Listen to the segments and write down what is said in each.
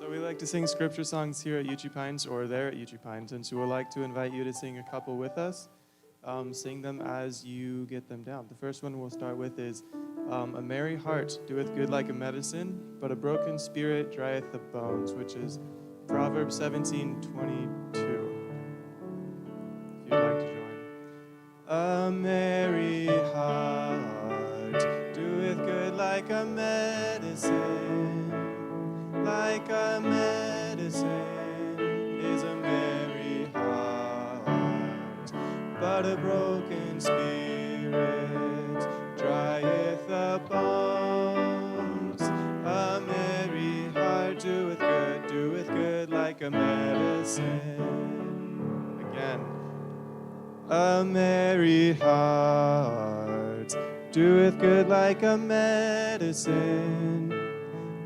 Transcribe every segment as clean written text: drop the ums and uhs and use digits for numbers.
So we like to sing scripture songs here at Uchee Pines or there at Uchee Pines, and so we'd like to invite you to sing a couple with us. Sing them as you get them down. The first one we'll start with is a merry heart doeth good like a medicine, but a broken spirit drieth the bones, which is Proverbs 17:22. If you'd like to join. A merry heart doeth good like a medicine, like a medicine is a merry heart, but a broken spirit drieth the bones. A merry heart doeth good like a medicine. Again. A merry heart doeth good like a medicine,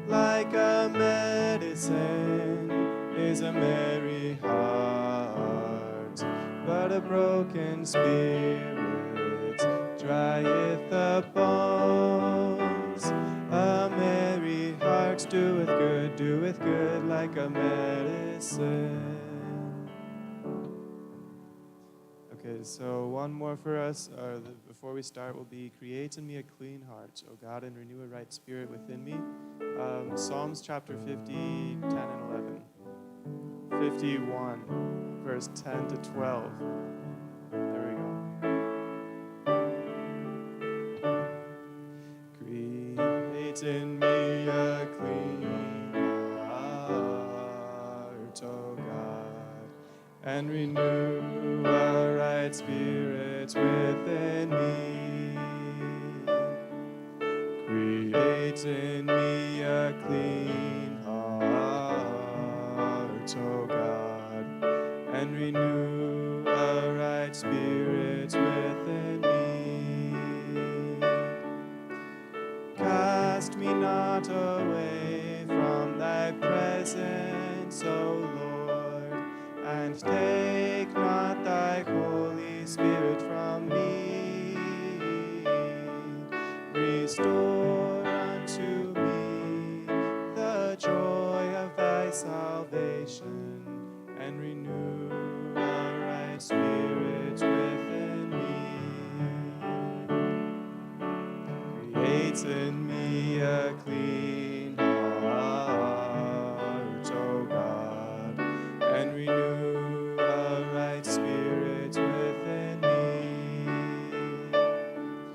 like a medicine is a merry heart, but a broken spirit drieth the bones. A merry heart doeth good like a medicine. Okay, so one more for us before we start will be create in me a clean heart, O God, and renew a right spirit within me. Psalms chapter 50, 10 and 11. 51, verse 10 to 12. There we go. Create in me a clean heart, O God, and renew a right spirit within me. Create in me a clean heart, O God, and renew a right spirit within me. Cast me not away from thy presence, O Lord, and take not thy Holy Spirit from me. Restore unto me the joy of thy salvation, and renew a right spirit within me. Create in me a clean heart, O God, and renew a right spirit within me.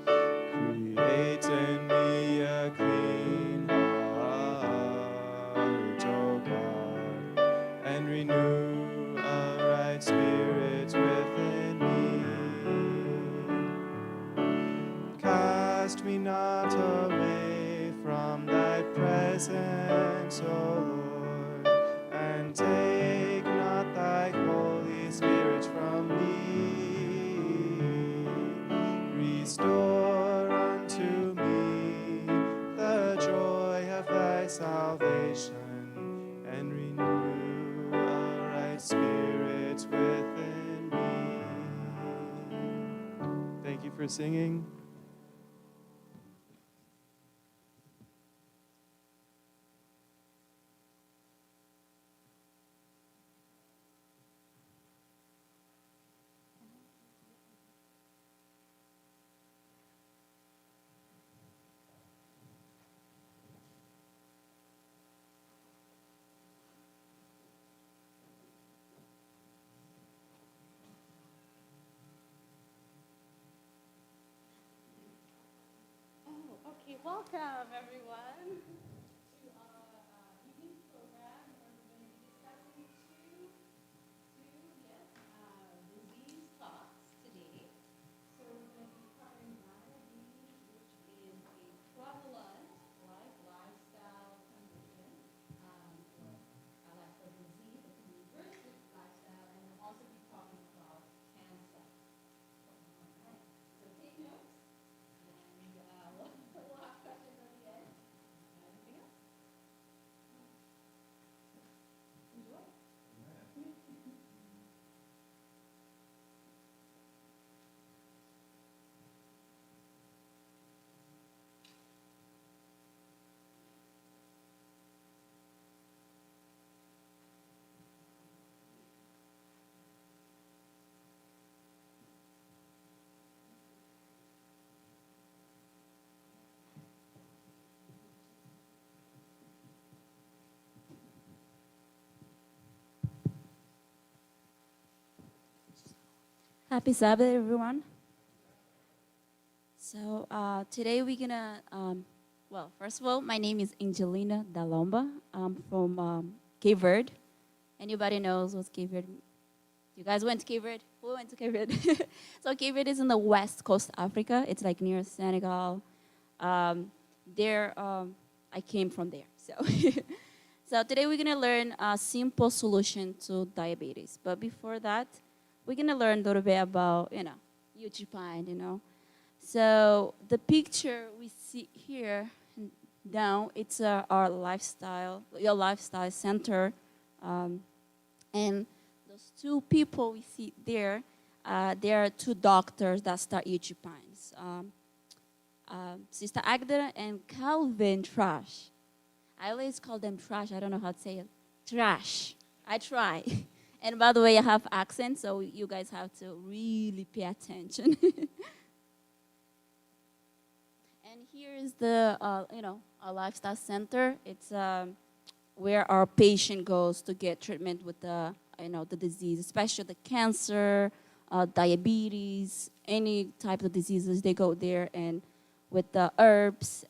Create in me a clean heart, O God, and renew a right spirit within me. Cast me not away from thy presence, O Lord, and take not thy Holy Spirit from me. Restore unto me the joy of thy salvation, and renew a right spirit within me. Thank you for singing. Okay, welcome everyone to our evening program where we're going to be discussing disease thoughts today. So we're going to be covering diabetes, which is a prevalent lifestyle condition, or a lifestyle disease that can be reversed with lifestyle, and we'll also be talking about cancer. All right, so take notes. And we'll have questions at the end. Happy Sabbath, everyone. So today we're gonna, well, first of all, my name is Angelina Dalomba. I'm from Cape Verde. Anybody knows what's Cape Verde? You guys went to Cape Verde? Who went to Cape Verde? So Cape Verde is in the west coast of Africa. It's like near Senegal. There, I came from there. So, so today we're gonna learn a simple solution to diabetes. But before that, we're gonna learn a little bit about, Uchee Pine, So the picture we see here down, it's our your lifestyle center. And those two people we see there, there are two doctors that start Uchee Pines. Sister Agda and Calvin Trash. I always call them Trash. I don't know how to say it. Trash. I try. And by the way, I have accent, so you guys have to really pay attention. And here is the, our lifestyle center. It's where our patient goes to get treatment with the disease, especially the cancer, diabetes, any type of diseases. They go there, and with the herbs,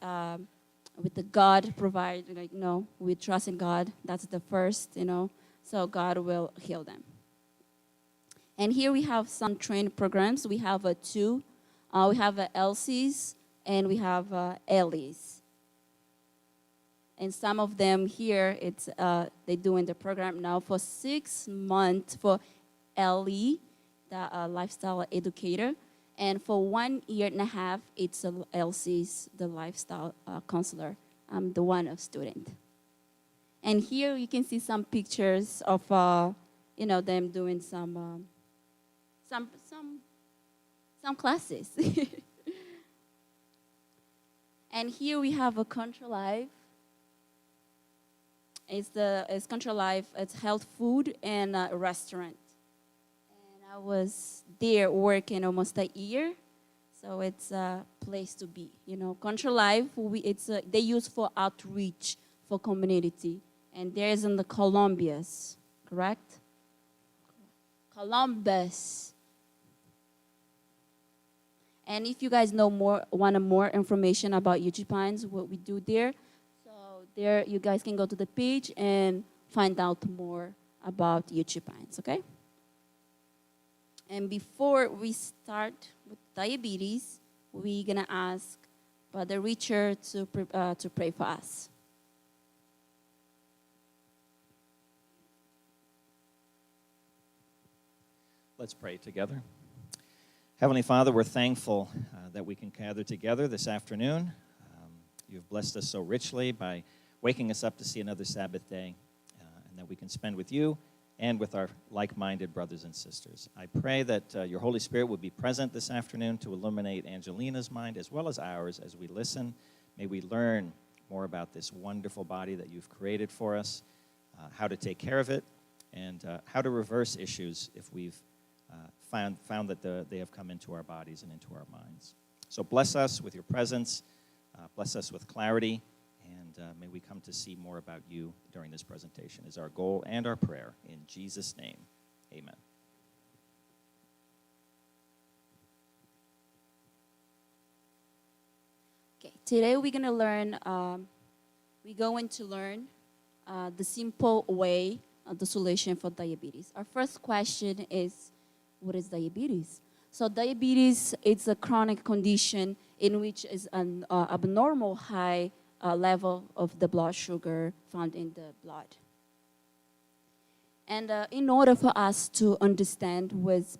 with the God provide, we trust in God. That's the first, so God will heal them. And here we have some training programs. We have two. We have LCs and we have LEs. And some of them here, it's they're doing the program now for 6 months for LE, the lifestyle educator. And for 1.5 years, it's LC's, the lifestyle counselor. I'm the one of student. And here you can see some pictures of, them doing some classes. And here we have a Control Life. It's Control Life. It's health food and a restaurant. And I was there working almost a year, so it's a place to be. Control Life. They use for outreach for community. And there's in the Columbias, correct? Columbus. And if you guys want more information about Uchee Pines, what we do there, so there you guys can go to the page and find out more about Uchee Pines, okay? And before we start with diabetes, we're gonna ask Brother Richard to pray for us. Let's pray together. Heavenly Father, we're thankful that we can gather together this afternoon. You've blessed us so richly by waking us up to see another Sabbath day, and that we can spend with you and with our like-minded brothers and sisters. I pray that your Holy Spirit will be present this afternoon to illuminate Angelina's mind as well as ours as we listen. May we learn more about this wonderful body that you've created for us, how to take care of it, and how to reverse issues if we've found that they have come into our bodies and into our minds. So bless us with your presence, bless us with clarity, and may we come to see more about you during this presentation is our goal and our prayer. In Jesus' name, amen. Okay, today we're going to learn, the simple way of the solution for diabetes. Our first question is, what is diabetes? So diabetes is a chronic condition in which is an abnormal high level of the blood sugar found in the blood. And in order for us to understand with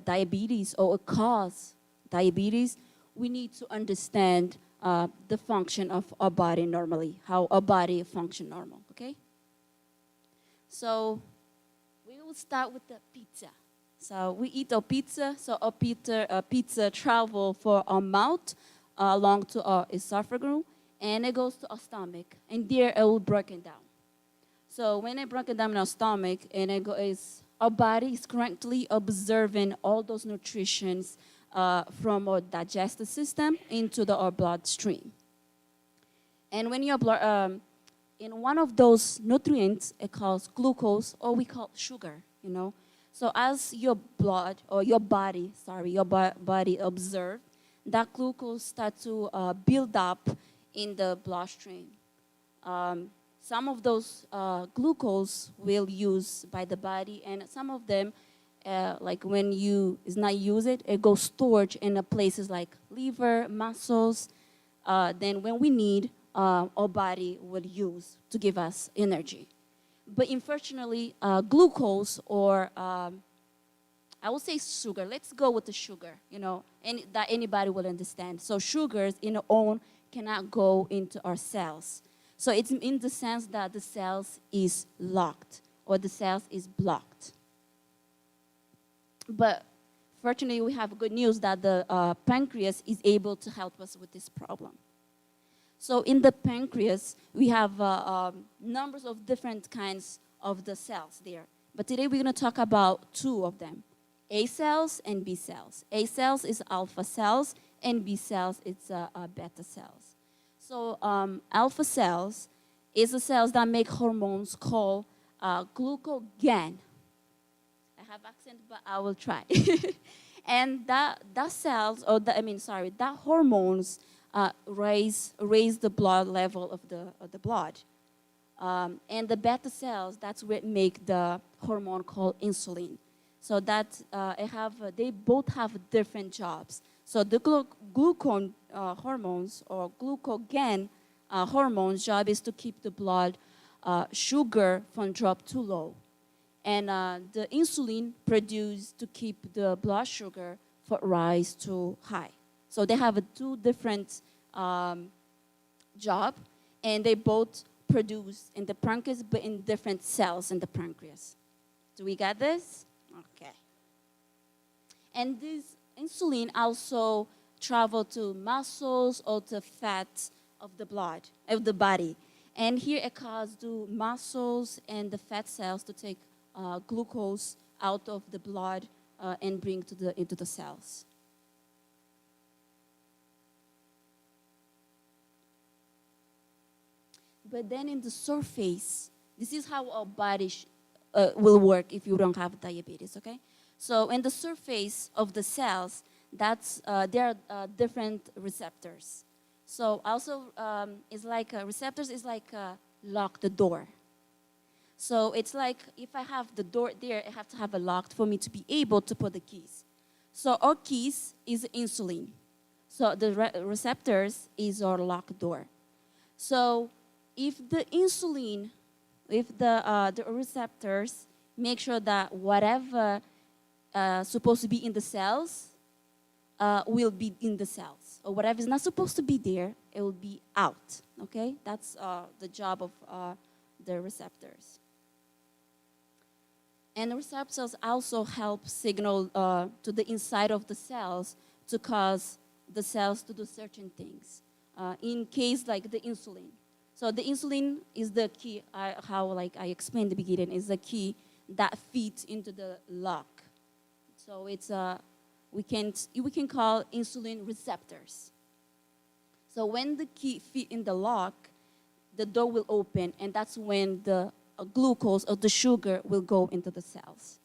diabetes or cause diabetes, we need to understand the function of our body normally, how our body function normal, okay? So we will start with the pizza. So we eat a pizza, so a pizza travel for our mouth along to our esophagus, and it goes to our stomach, and there it will break it down. So when it breaks down in our stomach, and our body is currently observing all those nutritions from our digestive system into our bloodstream. And when your blood, in one of those nutrients, it calls glucose, or we call sugar, So as your blood or your body, sorry, your body observe, that glucose start to build up in the bloodstream. Some of those glucose will use by the body, and some of them, like when you is not use it, it goes stored in places like liver, muscles. Then when we need, our body will use to give us energy. But unfortunately, glucose or I would say sugar. Let's go with the sugar, and that anybody will understand. So sugars in their own cannot go into our cells. So it's in the sense that the cells is locked or the cells is blocked. But fortunately, we have good news that the pancreas is able to help us with this problem. So in the pancreas, we have numbers of different kinds of the cells there. But today we're going to talk about two of them, A cells and B cells. A cells is alpha cells, and B cells is beta cells. So alpha cells is the cells that make hormones called glucagon. I have accent, but I will try. And that cells, or that hormones raise the blood level of the blood. And the beta cells, that's what make the hormone called insulin. So that they both have different jobs. So the glucagon hormones or glucagon hormones' job is to keep the blood sugar from drop too low. And the insulin produced to keep the blood sugar for rise too high. So they have two different job, and they both produce in the pancreas, but in different cells in the pancreas. Do we get this? Okay. And this insulin also travel to muscles or to fat of the blood, of the body. And here it causes the muscles and the fat cells to take glucose out of the blood and bring into the cells. But then in the surface, this is how our body will work if you don't have diabetes, okay? So in the surface of the cells, there are different receptors. So also, it's like receptors is like lock the door. So it's like if I have the door there, I have to have it locked for me to be able to put the keys. So our keys is insulin. So the receptors is our locked door. So if the insulin, if the receptors make sure that whatever supposed to be in the cells will be in the cells, or whatever is not supposed to be there, it will be out. Okay, that's the job of the receptors. And the receptors also help signal to the inside of the cells to cause the cells to do certain things. In case like the insulin. So the insulin is the key, how I explained at the beginning, is the key that feeds into the lock. So it's we can call insulin receptors. So when the key fit in the lock, the door will open, and that's when the glucose or the sugar will go into the cells.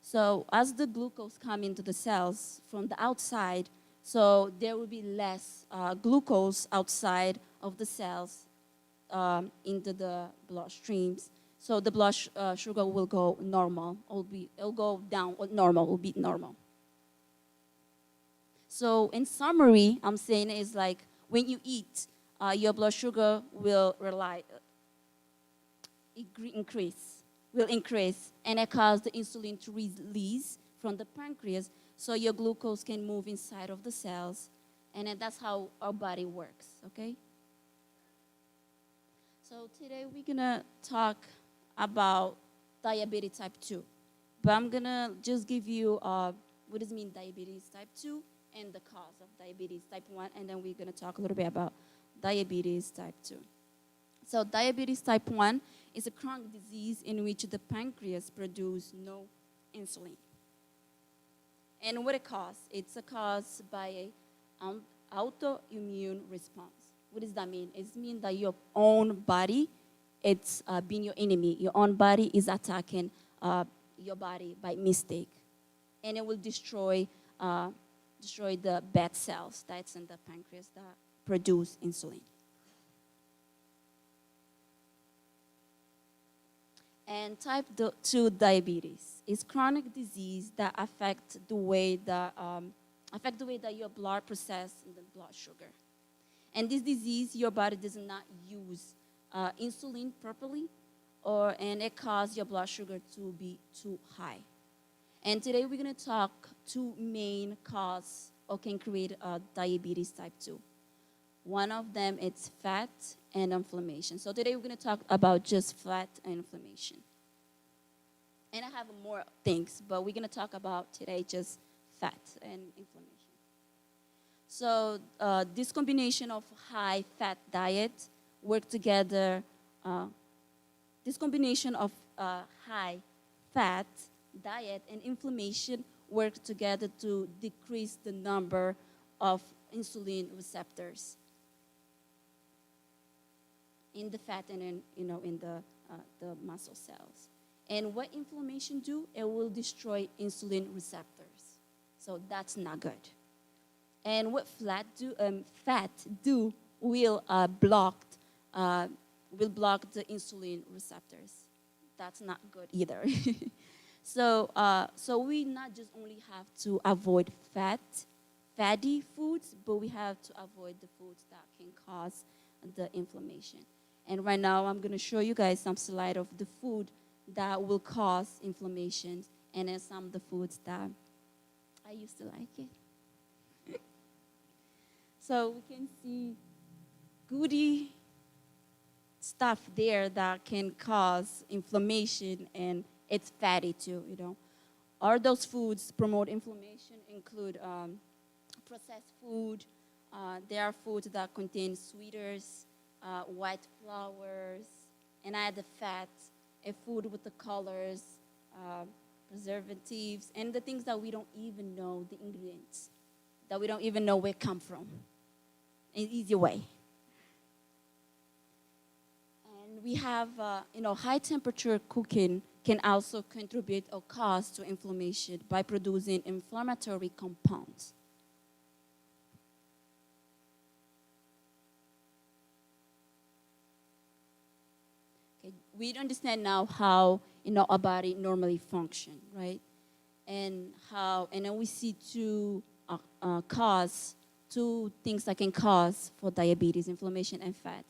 So as the glucose come into the cells from the outside, so there will be less glucose outside of the cells into the bloodstreams. So the blood sugar will go normal, it'll go down, or normal, will be normal. So in summary, I'm saying is like when you eat, your blood sugar will increase, and it causes the insulin to release from the pancreas, so your glucose can move inside of the cells, and then that's how our body works, okay? So today we're gonna talk about diabetes type 2. But I'm gonna just give you what does it mean diabetes type 2 and the cause of diabetes type 1, and then we're gonna talk a little bit about diabetes type 2. So diabetes type 1 is a chronic disease in which the pancreas produces no insulin. And what it causes? It's caused by an autoimmune response. What does that mean? It means that your own body it's being your enemy. Your own body is attacking your body by mistake, and it will destroy the bad cells that's in the pancreas that produce insulin. And type 2 diabetes is chronic disease that affect the way that your blood process the blood sugar. And this disease, your body does not use insulin properly, and it causes your blood sugar to be too high. And today we're going to talk two main causes or can create diabetes type 2. One of them is fat and inflammation. So today we're going to talk about just fat and inflammation. And I have more things, but we're going to talk about today just fat and inflammation. So this combination of high fat diet work together. This combination of high fat diet and inflammation work together to decrease the number of insulin receptors in the fat and in the muscle cells. And what inflammation do? It will destroy insulin receptors. So that's not good. And what fat do will block the insulin receptors. That's not good either. So we not just only have to avoid fatty foods, but we have to avoid the foods that can cause the inflammation. And right now, I'm going to show you guys some slide of the food that will cause inflammation, and then some of the foods that I used to like it. So we can see goody stuff there that can cause inflammation, and it's fatty too, All those foods promote inflammation include processed food. There are foods that contain sweeteners, white flours, and added fats, a food with the colors, preservatives, and the things that we don't even know the ingredients, that we don't even know where it come from, in an easy way. And we have, high temperature cooking can also contribute or cause to inflammation by producing inflammatory compounds. Okay, we understand now how our body normally function, right? And then we see two things that can cause for diabetes: inflammation and fat.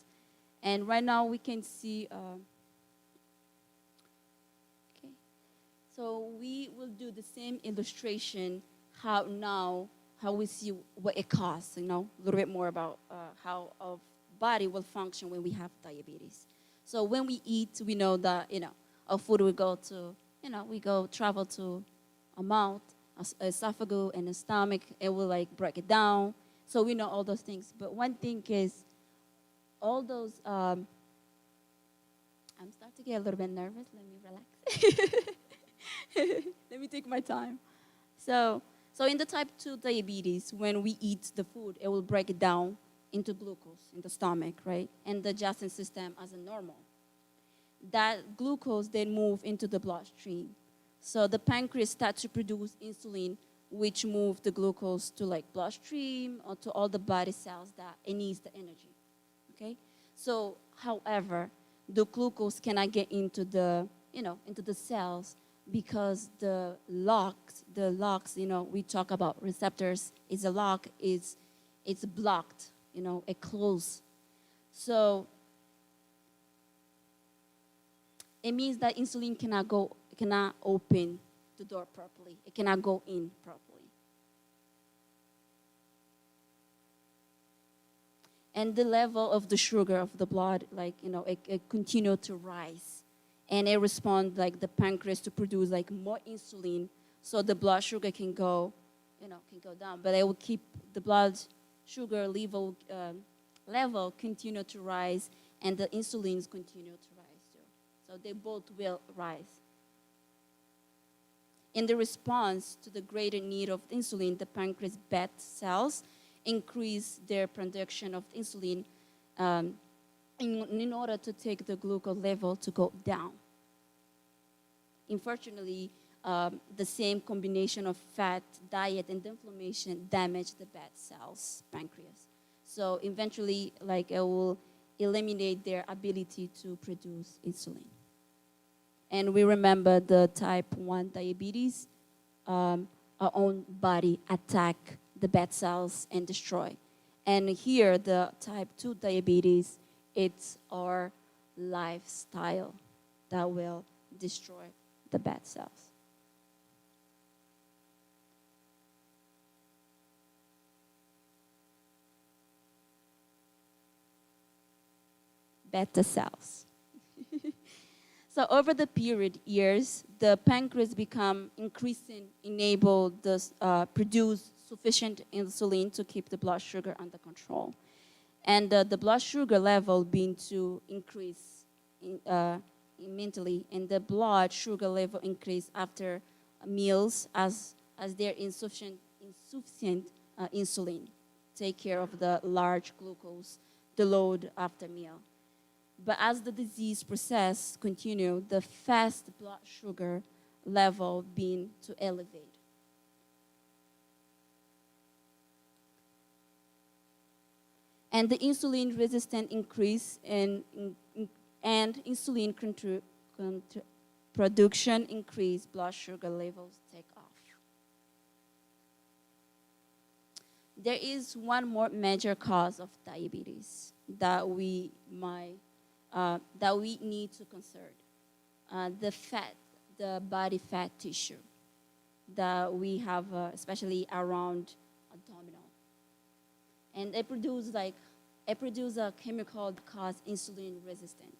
And right now we can see. So we will do the same illustration how we see what it costs, a little bit more about how our body will function when we have diabetes. So when we eat, we know that, our food will go to, we travel to a mouth, esophagus, and the stomach. It will break it down. So we know all those things. But one thing is, all those, I'm starting to get a little bit nervous. Let me relax. Let me take my time. So in the type 2 diabetes, when we eat the food, it will break it down into glucose in the stomach, right? And the digestion system as a normal. That glucose then move into the bloodstream. So the pancreas starts to produce insulin, which move the glucose to bloodstream or to all the body cells that it needs the energy. Okay? So, however, the glucose cannot get into the cells, because the locks, we talk about receptors, it's blocked, it closed. So it means that insulin cannot open the door properly. It cannot go in properly. And the level of the sugar of the blood, it continue to rise. And it responds the pancreas to produce more insulin, so the blood sugar can go down. But it will keep the blood sugar level continue to rise, and the insulins continue to rise too. So they both will rise. In the response to the greater need of insulin, the pancreas beta cells increase their production of insulin, in order to take the glucose level to go down. Unfortunately, the same combination of fat, diet, and inflammation damage the bad cells, pancreas. So eventually, like it will eliminate their ability to produce insulin. And we remember the type 1 diabetes, our own body attack the bad cells and destroy. And here, the type 2 diabetes, it's our lifestyle that will destroy the bad cells. Beta cells. So over the period years, the pancreas become increasing, enable the produce sufficient insulin to keep the blood sugar under control. And the blood sugar level being to increase immediately, and the blood sugar level increase after meals as there insufficient insulin take care of the large glucose, the load after meal. But as the disease process continue, the fast blood sugar level being to elevate. And the insulin resistant increase and insulin production increase, blood sugar levels take off. There is one more major cause of diabetes that we need to consider. The fat, the body fat tissue that we have, especially around abdominal. And it produces a chemical that causes insulin resistance.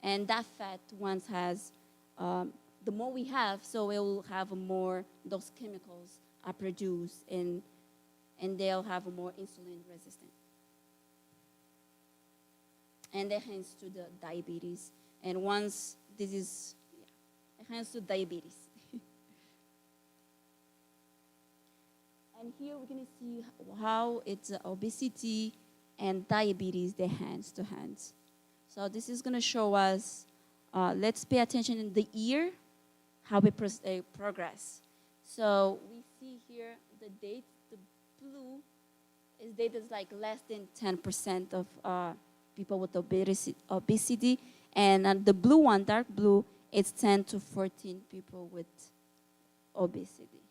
And that fat once has, the more we have, so it will have more, those chemicals are produced and they'll have more insulin resistance. And that hence to the diabetes. And once this is, it hence to diabetes. And here we're gonna see how it's obesity and diabetes, they hands to hands. So this is gonna show us, let's pay attention in the year, how we progress. So we see here the date, the blue is data is like less than 10% of people with obesity, and the blue one, dark blue, it's 10 to 14 people with obesity.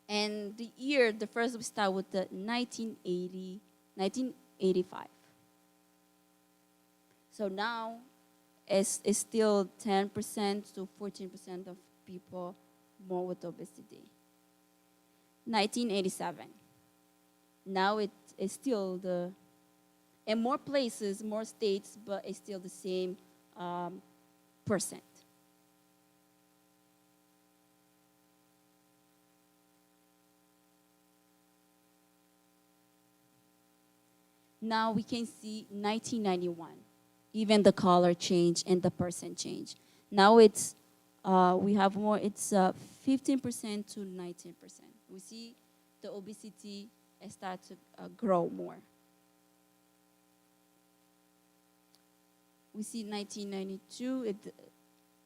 And the year, the first we start with the 1985. So now it's still 10% to 14% of people more with obesity. 1987. Now it is still in more places, more states, but it's still the same percent. Now we can see 1991. Even the color change and the percent change. Now it's we have more. It's 15% to 19%. We see the obesity start to grow more. We see 1992.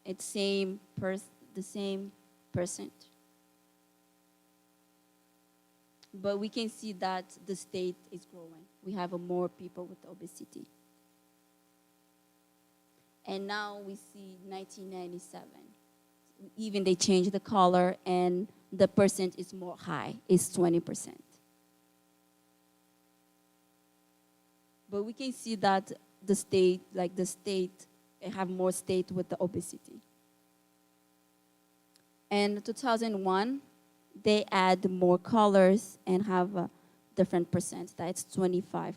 It's the same percent. But we can see that the state is growing. We have more people with obesity. And now we see 1997. Even they change the color and the percent is more high. It's 20%. But we can see that the state, they have more state with the obesity. And 2001, they add more colors and have a different percent. That's 25%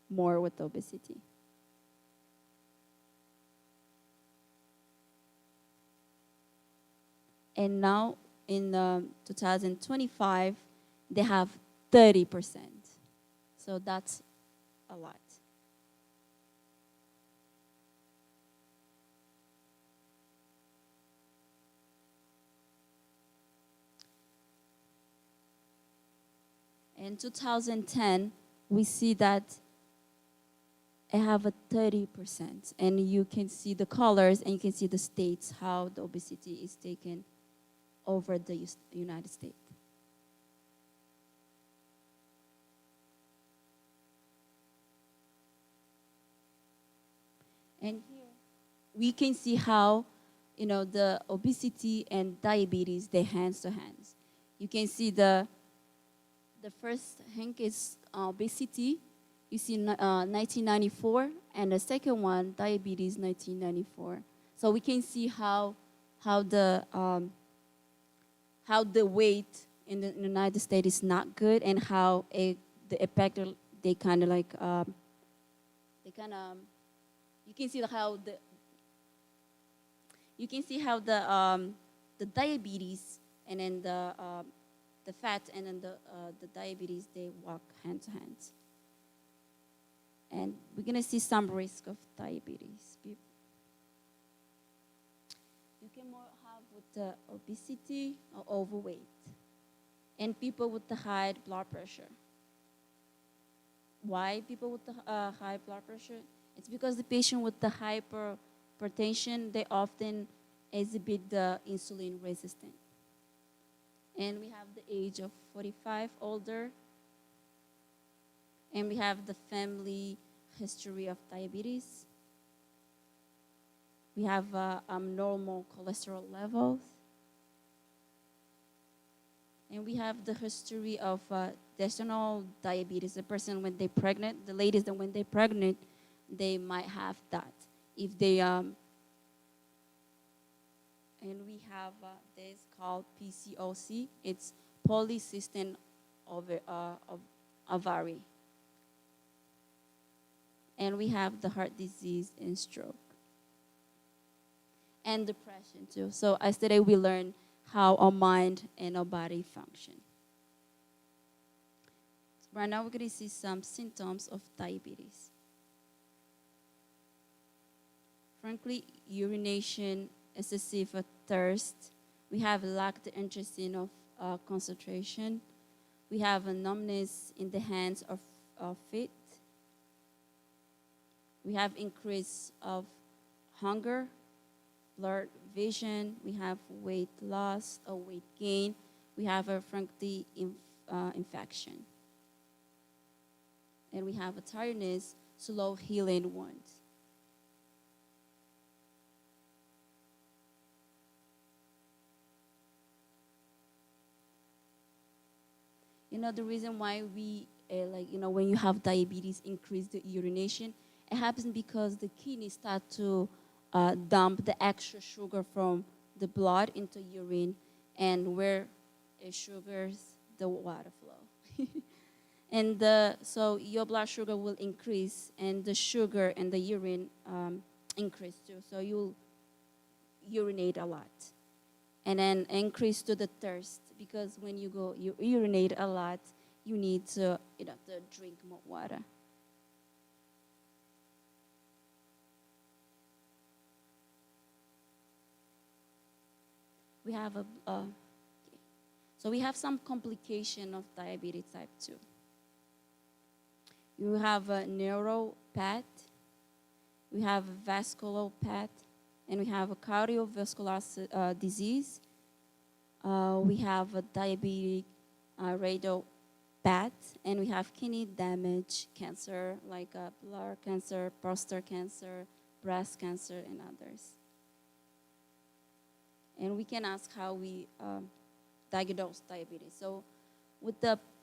more with obesity. And now in 2025, they have 30%. So that's a lot. In 2010, we see that it have a 30%, and you can see the colors and you can see the states how the obesity is taken over the United States. And here we can see how, the obesity and diabetes, they hands to hands. You can see the first thing is obesity. You see 1994, and the second one, diabetes, 1994. So we can see how the weight in the United States is not good, and how the effect they kind of like you can see how the diabetes and then the fat and then the diabetes, they walk hand to hand. And we're gonna see some risk of diabetes. You can more have with the obesity or overweight, and people with the high blood pressure. Why people with the high blood pressure? It's because the patient with the hypertension, they often exhibit the insulin resistant. And we have the age of 45 older. And we have the family history of diabetes. We have abnormal cholesterol levels. And we have the history of gestational diabetes. The person when they're pregnant, the ladies that when they're pregnant, they might have that. If they and we have this called PCOS. It's polycystic ovary. And we have the heart disease and stroke. And depression too. So as today we learn how our mind and our body function. Right now we're going to see some symptoms of diabetes. Frankly, urination, excessive thirst. We have lack the interest in of concentration. We have a numbness in the hands or feet. We have increase of hunger, blurred vision. We have weight loss or weight gain. We have a frankly infection. And we have a tiredness, slow healing wounds. The reason why we, when you have diabetes, increase the urination, it happens because the kidneys start to dump the extra sugar from the blood into urine, and where it sugars, the water flow. And so your blood sugar will increase, and the sugar and the urine increase too. So you'll urinate a lot. And then increase to the thirst, because when you urinate a lot, you need to drink more water. We have so we have some complication of diabetes type 2. You have a neuropath, we have a vasculopath, and we have a cardiovascular disease. We have a diabetic radiopath, and we have kidney damage, cancer, like bladder cancer, prostate cancer, breast cancer, and others. And we can ask how we diagnose diabetes. So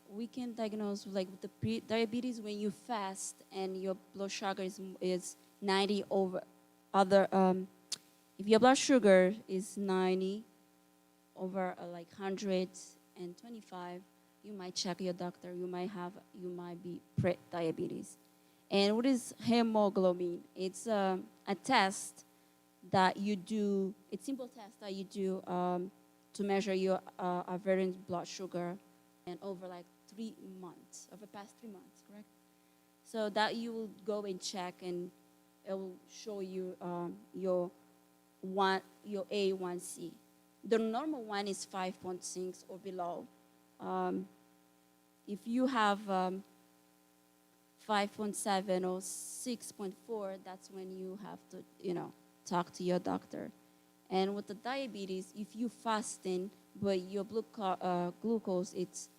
we can diagnose with the pre-diabetes when you fast and your blood sugar is 90 over other. If your blood sugar is 90 over 125, you might check your doctor. You might be pre-diabetes. And what is hemoglobin? It's a test that you do. It's a simple test that you do to measure your average blood sugar, and over 3 months, over the past 3 months, correct? So that you will go and check, and it will show you your A1C. The normal one is 5.6 or below. If you have 5.7 or 6.4, that's when you have to, talk to your doctor. And with the diabetes, if you fasting, but your glucose, it's,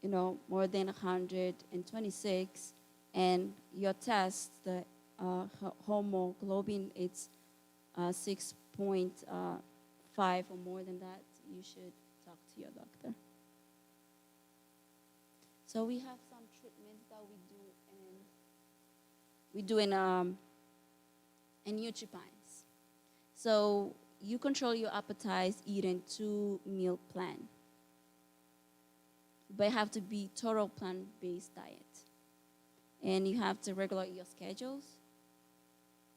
more than 126, and your test, the hemoglobin, it's 6.5 or more than that, you should talk to your doctor. So we have some treatments that we do in Uchee Pines. So you control your appetite eating 2-meal plan, but it have to be total plant-based diet, and you have to regulate your schedules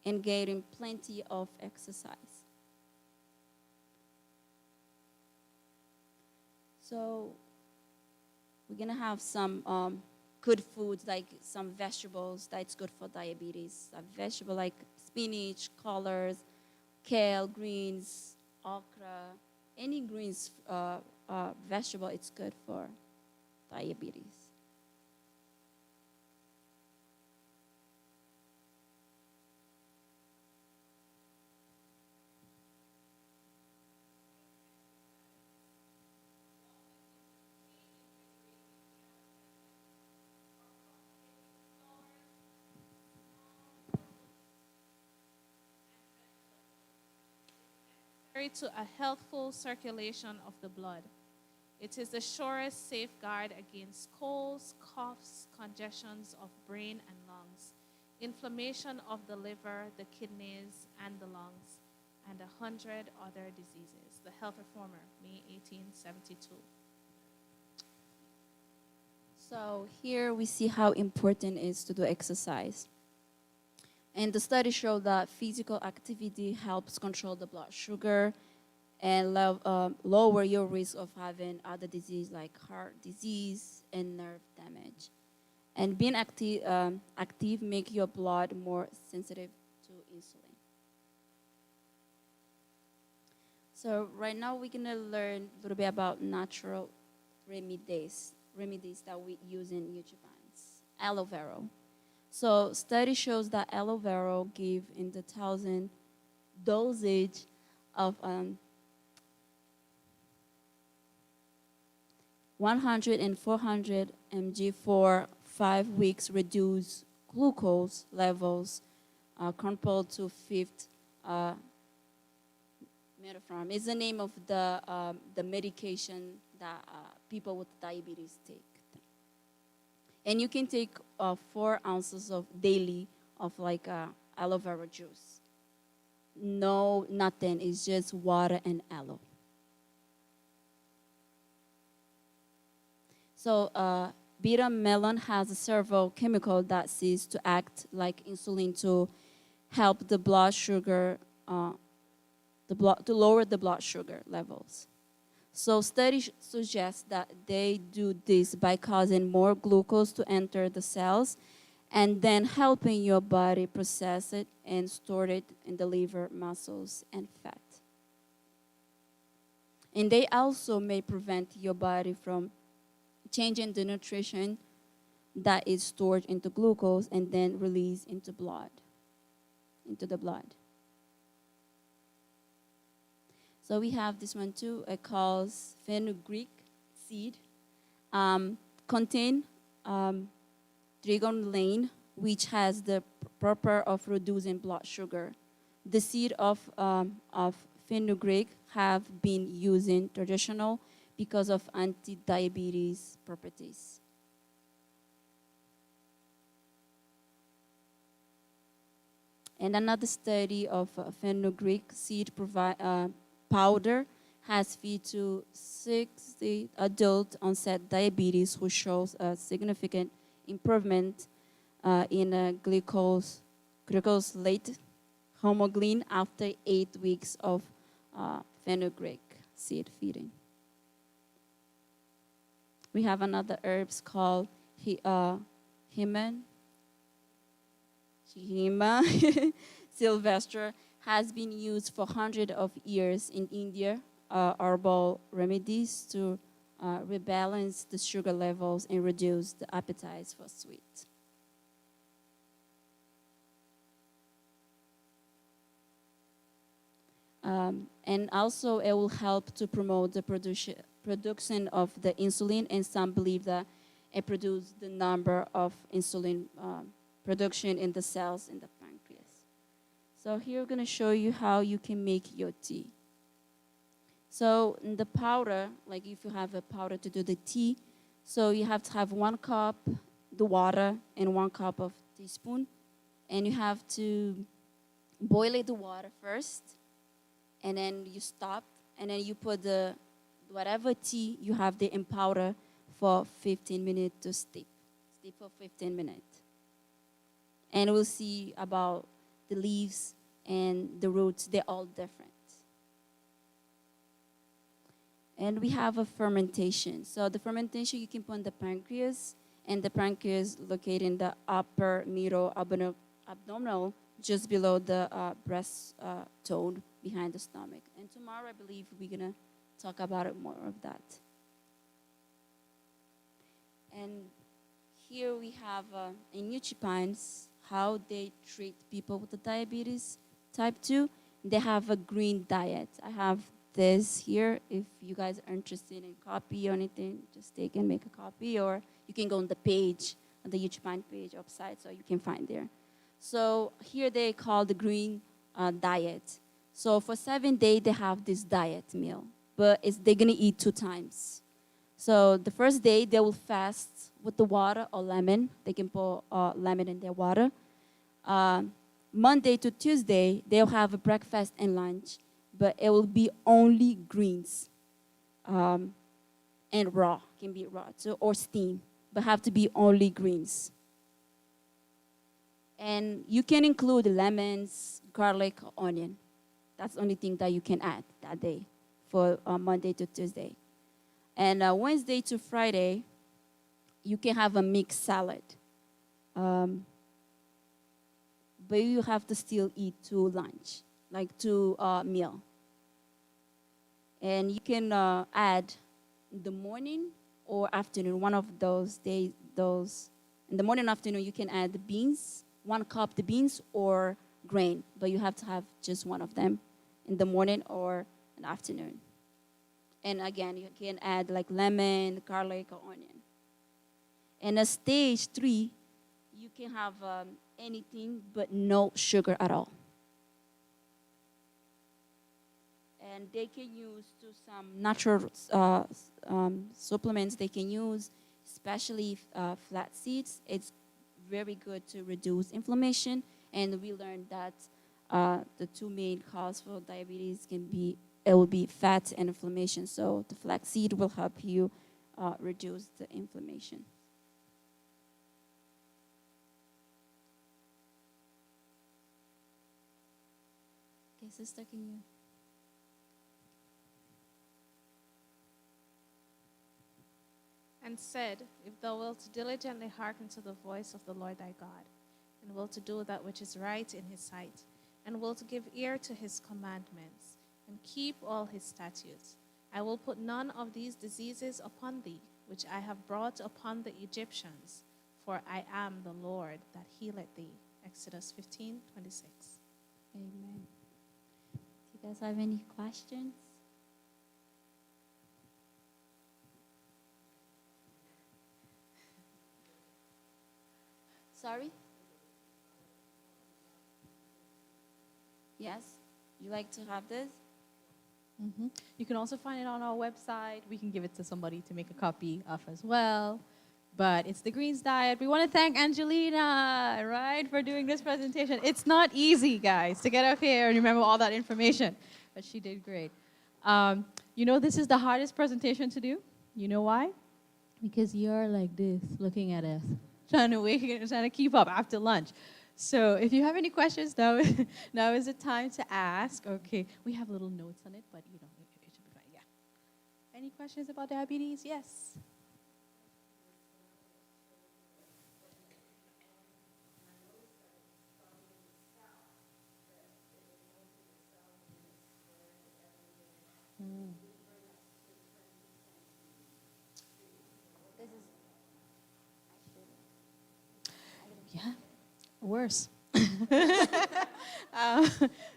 and getting plenty of exercise. So we're gonna have some good foods, like some vegetables that's good for diabetes. A vegetable like spinach, collards, kale, greens, okra, any greens vegetable, it's good for diabetes. To a healthful circulation of the blood. It is the surest safeguard against colds, coughs, congestions of brain and lungs, inflammation of the liver, the kidneys, and the lungs, and 100 other diseases. The Health Reformer, May 1872. So here we see how important it is to do exercise. And the study showed that physical activity helps control the blood sugar and lower your risk of having other disease like heart disease and nerve damage. And being active make your blood more sensitive to insulin. So right now we're gonna learn a little bit about natural remedies that we use in Uchee Pines. Aloe vera. So study shows that aloe vera give in the 1,000 dosage of 100 and 400 mg for 5 weeks reduce glucose levels compared to fifth metformin. It's the name of the medication that people with diabetes take. And you can take 4 ounces of daily of like aloe vera juice. No, nothing. It's just water and aloe. So bitter melon has several chemicals that seems to act like insulin to help the blood sugar, to lower the blood sugar levels. So studies suggest that they do this by causing more glucose to enter the cells and then helping your body process it and store it in the liver, muscles, and fat. And they also may prevent your body from changing the nutrition that is stored into glucose and then released into the blood. So we have this one too. It calls fenugreek seed. Contain trigonelane, which has the purpose of reducing blood sugar. The seed of fenugreek have been used in traditional because of anti-diabetes properties. And another study of fenugreek seed powder has fed to 60 adult onset diabetes who shows a significant improvement in glycosylate hemoglobin after 8 weeks of fenugreek seed feeding. We have another herbs called Hima sylvestre, has been used for hundreds of years in India, herbal remedies to rebalance the sugar levels and reduce the appetite for sweet. And also, it will help to promote the production of the insulin, and some believe that it produces the number of insulin production in the cells in the pancreas. So here we're going to show you how you can make your tea. So in the powder, like if you have a powder to do the tea, so you have to have 1 cup the water and 1 cup of teaspoon, and you have to boil it the water first, and then you stop, and then you put the whatever tea you have there in powder for 15 minutes to steep for 15 minutes. And we'll see about the leaves and the roots, they're all different. And we have a fermentation. So the fermentation you can put in the pancreas, and the pancreas located in the upper middle abdominal, just below the breast tone behind the stomach. And tomorrow, I believe we're gonna talk about it more of that. And here we have in Uchee Pines how they treat people with the diabetes type 2. They have a green diet. I have this here. If you guys are interested in copy or anything, just take and make a copy, or you can go on the page, on the Uchee Pine page website, so you can find there. So here they call the green diet. So for 7 days, they have this diet meal, but they're gonna eat 2 times. So the first day, they will fast with the water or lemon. They can put lemon in their water. Monday to Tuesday, they'll have a breakfast and lunch, but it will be only greens and raw, can be raw too, or steam, but have to be only greens. And you can include lemons, garlic, or onion. That's the only thing that you can add that day for Monday to Tuesday. And Wednesday to Friday, you can have a mixed salad. But you have to still eat 2 lunch, like 2 meal. And you can add in the morning or afternoon, one of those days, in the morning and afternoon, you can add the beans, 1 cup the beans or grain, but you have to have just one of them in the morning or in the afternoon. And again, you can add like lemon, garlic, or onion. And a stage 3, you can have anything but no sugar at all. And they can use some natural supplements they can use, especially flax seeds. It's very good to reduce inflammation. And we learned that the 2 main causes for diabetes will be fat and inflammation. So the flax seed will help you reduce the inflammation. Okay, sister, can you? And said, if thou wilt diligently hearken to the voice of the Lord thy God, and wilt to do that which is right in his sight, and wilt give ear to his commandments, and keep all his statutes, I will put none of these diseases upon thee, which I have brought upon the Egyptians, for I am the Lord that healeth thee. Exodus 15:26. Amen. Do you guys have any questions? Sorry? Yes? You like to have this? You can also find it on our website. We can give it to somebody to make a copy of as well. But it's the Greens Diet. We want to thank Angelina, right, for doing this presentation. It's not easy, guys, to get up here and remember all that information. But she did great. You know, this is the hardest presentation to do. You know why? Because you're like this, looking at us, trying to keep up after lunch. So if you have any questions, now is the time to ask. Okay, we have little notes on it, but you know, it should be fine. Yeah. Any questions about diabetes? Yes. Yeah, worse. Uh,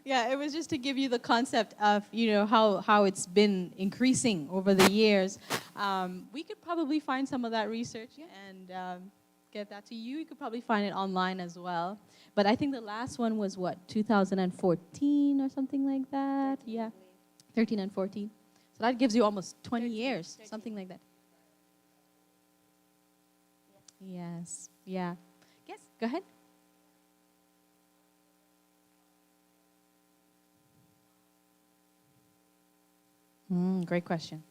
yeah, it was just to give you the concept of, how it's been increasing over the years. We could probably find some of that research and get that to you. You could probably find it online as well. But I think the last one was what, 2014 or something like that? Yeah, 13 and 14. So that gives you almost 20 years, something like that. Yes, yeah. Yes, go ahead. Great question.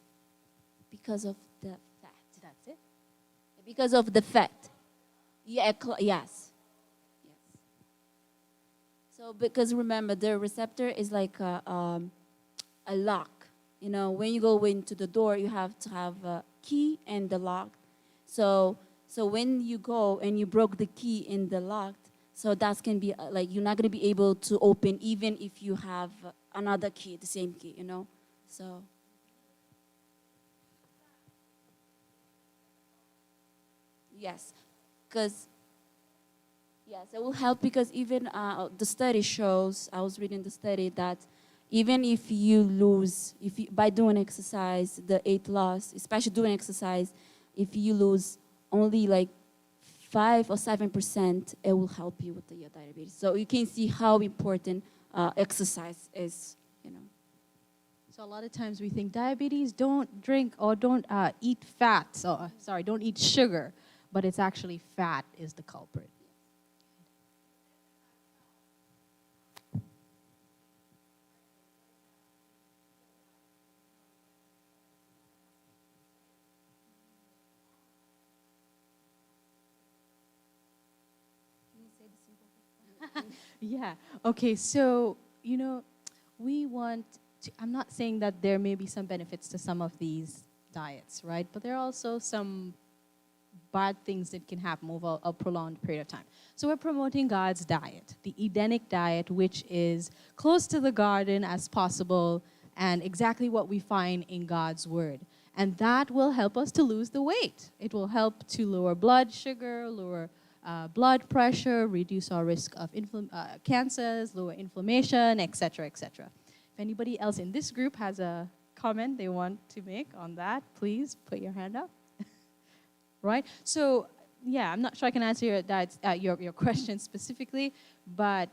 Because of the fat. That's it. Because of the fat. Yeah, yes. Yes. So because remember, the receptor is like a lock. You know, when you go into the door, you have to have a key and the lock. So when you go and you broke the key in the lock, so that's can be like you're not gonna be able to open even if you have another key, the same key. You know, so. Yes, because yes, it will help because even the study shows. I was reading the study that even if you lose, if you, by doing exercise, the 8 loss, especially doing exercise, if you lose only like 5 or 7%, it will help you with your diabetes. So you can see how important exercise is. You know. So a lot of times we think diabetes, don't drink or don't eat fat. So, sorry, don't eat sugar. But it's actually fat is the culprit. Yeah. Okay. So, we want to, I'm not saying that there may be some benefits to some of these diets, right? But there are also some bad things that can happen over a prolonged period of time. So we're promoting God's diet, the Edenic diet, which is close to the garden as possible and exactly what we find in God's word. And that will help us to lose the weight. It will help to lower blood sugar, lower blood pressure, reduce our risk of cancers, lower inflammation, etc., etc. If anybody else in this group has a comment they want to make on that, please put your hand up. Right? So, yeah, I'm not sure I can answer your question specifically, but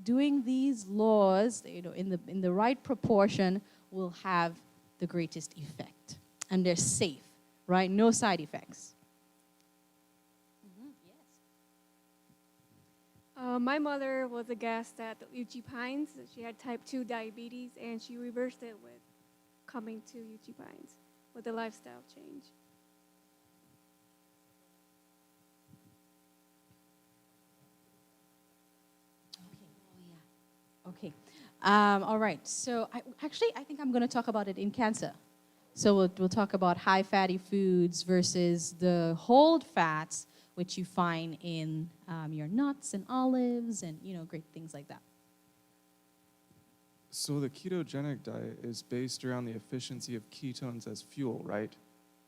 doing these laws, in the right proportion, will have the greatest effect, and they're safe, right? No side effects. Yes. My mother was a guest at the Uchee Pines. She had type 2 diabetes, and she reversed it with coming to Uchee Pines with a lifestyle change. Okay. All right. So I think I'm going to talk about it in cancer. So we'll talk about high fatty foods versus the whole fats, which you find in your nuts and olives and, great things like that. So the ketogenic diet is based around the efficiency of ketones as fuel, right?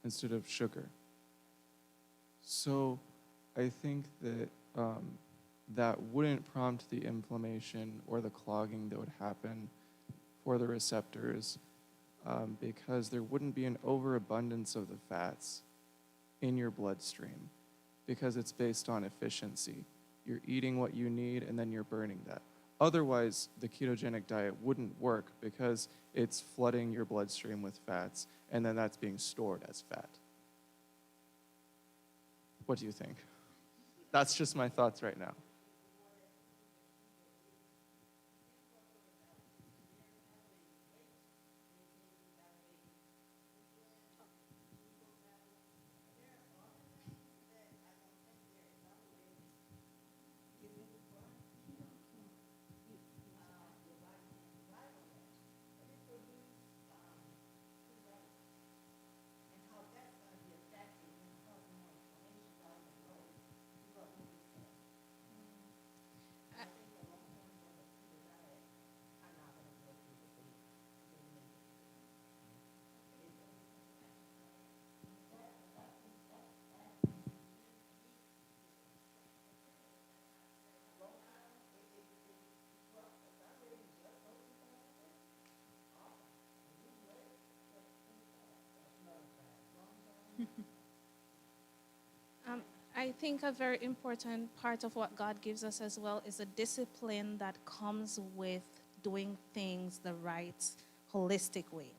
Instead of sugar. So I think that that wouldn't prompt the inflammation or the clogging that would happen for the receptors because there wouldn't be an overabundance of the fats in your bloodstream because it's based on efficiency. You're eating what you need and then you're burning that. Otherwise, the ketogenic diet wouldn't work because it's flooding your bloodstream with fats and then that's being stored as fat. What do you think? That's just my thoughts right now. I think a very important part of what God gives us as well is a discipline that comes with doing things the right, holistic way.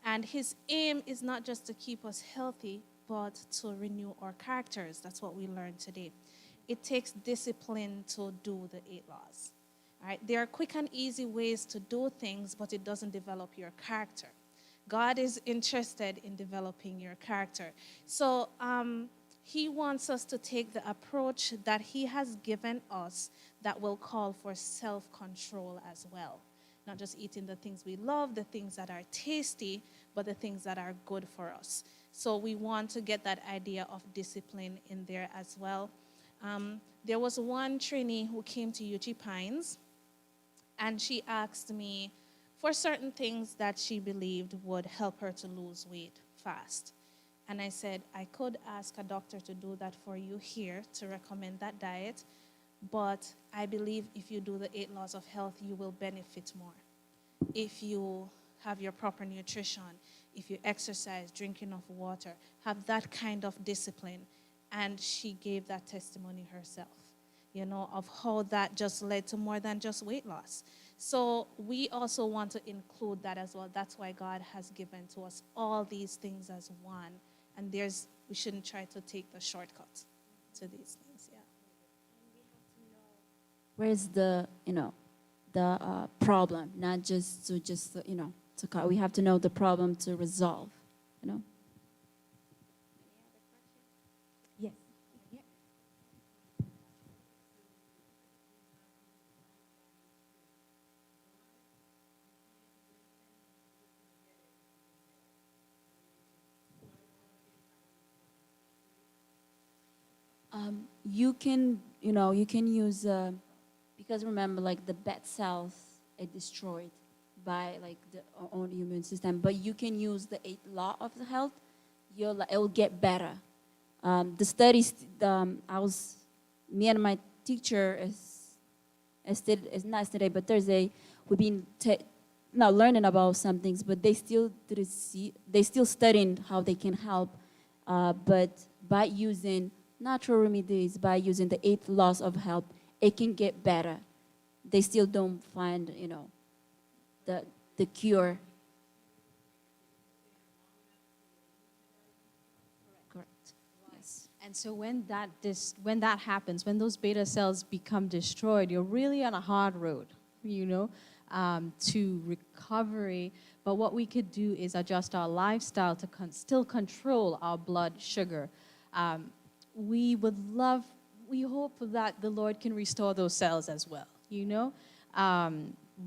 And His aim is not just to keep us healthy, but to renew our characters. That's what we learned today. It takes discipline to do the 8 laws. All right? There are quick and easy ways to do things, but it doesn't develop your character. God is interested in developing your character. So He wants us to take the approach that He has given us that will call for self-control as well. Not just eating the things we love, the things that are tasty, but the things that are good for us. So we want to get that idea of discipline in there as well. There was one trainee who came to Uchee Pines, and she asked me for certain things that she believed would help her to lose weight fast. And I said, I could ask a doctor to do that for you here to recommend that diet, but I believe if you do the 8 laws of health, you will benefit more. If you have your proper nutrition, if you exercise, drink enough water, have that kind of discipline. And she gave that testimony herself, of how that just led to more than just weight loss. So we also want to include that as well. That's why God has given to us all these things as one. And we shouldn't try to take the shortcut to these things, yeah. Where's the problem, not just to cut. We have to know the problem to resolve, Yes. You can use because remember, like the bad cells are destroyed by like our own immune system, but you can use the 8 law of the health. It will get better. The studies, me and my teacher is not today, but Thursday, we've been learning about some things, but they still studying how they can help, but by using natural remedies, by using the 8 laws of health, it can get better. They still don't find, the cure. Correct. Yes. And so when that happens, when those beta cells become destroyed, you're really on a hard road, to recovery. But what we could do is adjust our lifestyle to still control our blood sugar. We hope that the Lord can restore those cells as well,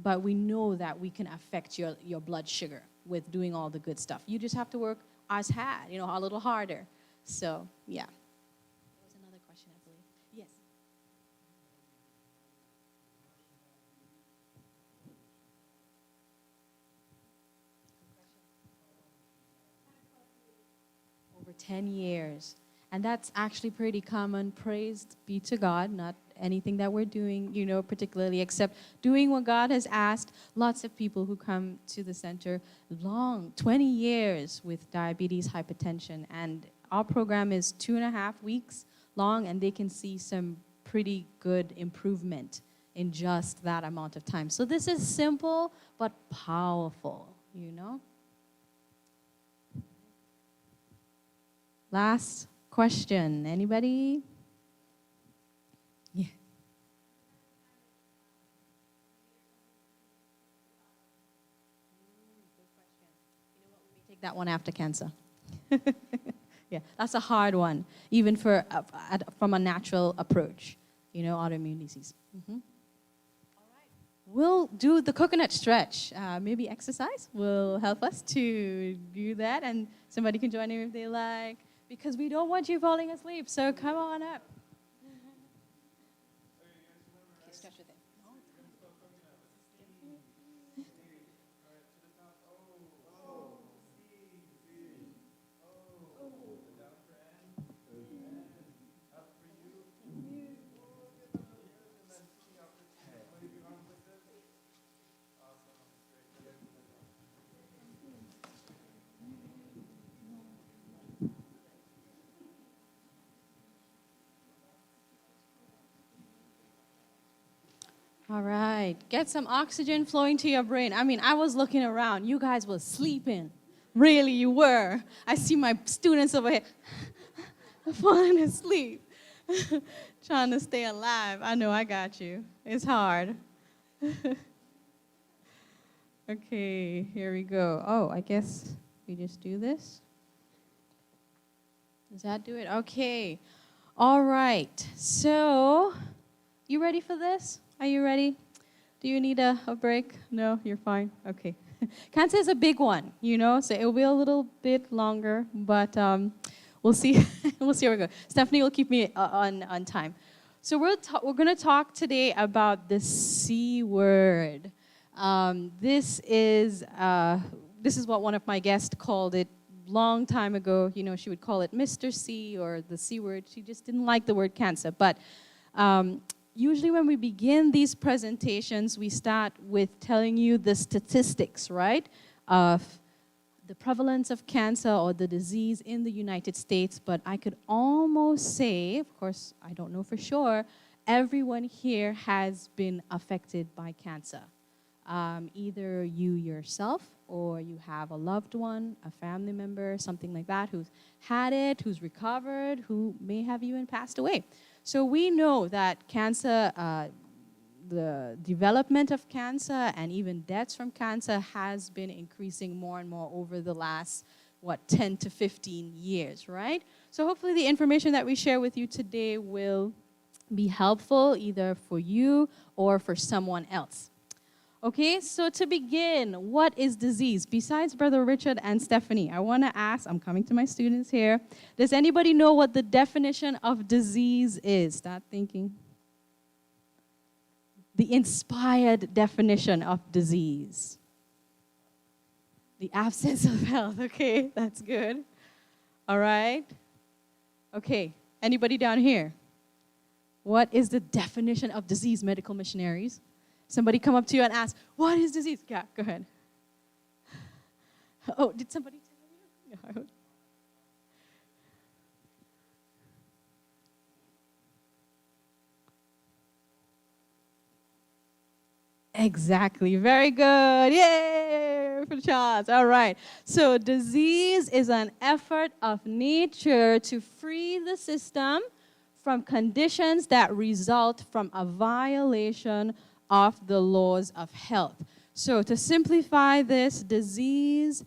but we know that we can affect your blood sugar with doing all the good stuff. You just have to work as hard, a little harder. So, yeah. There was another question, I believe. Yes. Over 10 years. And that's actually pretty common. Praised be to God, not anything that we're doing, particularly, except doing what God has asked. Lots of people who come to the center 20 years with diabetes, hypertension, and our program is 2.5 weeks long, and they can see some pretty good improvement in just that amount of time. So this is simple but powerful, Last question. Anybody? Yeah. Good question. You know what? We may take that one after cancer. Yeah, that's a hard one, even from a natural approach. Autoimmune disease. Mm-hmm. All right. We'll do the coconut stretch. Maybe exercise will help us to do that, and somebody can join in if they like. Because we don't want you falling asleep, so come on up. Okay, stretch with it. All right. Get some oxygen flowing to your brain. I mean, I was looking around. You guys were sleeping. Really, you were. I see my students over here falling asleep, trying to stay alive. I know I got you. It's hard. Okay, here we go. Oh, I guess we just do this. Does that do it? Okay. All right. So, you ready for this? Are you ready? Do you need a break? No, you're fine. Okay. Cancer is a big one, you know, so it will be a little bit longer, but we'll see. We'll see where we go. Stephanie will keep me on time. So we're going to talk today about the C word. This is what one of my guests called it long time ago. You know, she would call it Mr. C or the C word. She just didn't like the word cancer. But usually when we begin these presentations, we start with telling you the statistics, right, of the prevalence of cancer or the disease in the United States. But I could almost say, of course, I don't know for sure, everyone here has been affected by cancer. Either you yourself or you have a loved one, a family member, something like that, who's had it, who's recovered, who may have even passed away. So we know that cancer, the development of cancer and even deaths from cancer has been increasing more and more over the last, 10 to 15 years, right? So hopefully the information that we share with you today will be helpful either for you or for someone else. Okay, so to begin, what is disease? Besides Brother Richard and Stephanie, I want to ask, I'm coming to my students here, does anybody know what the definition of disease is? Start thinking. The inspired definition of disease. The absence of health. Okay, that's good. All right. Okay, anybody down here? What is the definition of disease, medical missionaries? Somebody come up to you and ask, what is disease? Yeah, go ahead. Oh, did somebody tell you? No. Exactly. Very good. Yay for the chance. All right. So disease is an effort of nature to free the system from conditions that result from a violation of the laws of health. So to simplify this, disease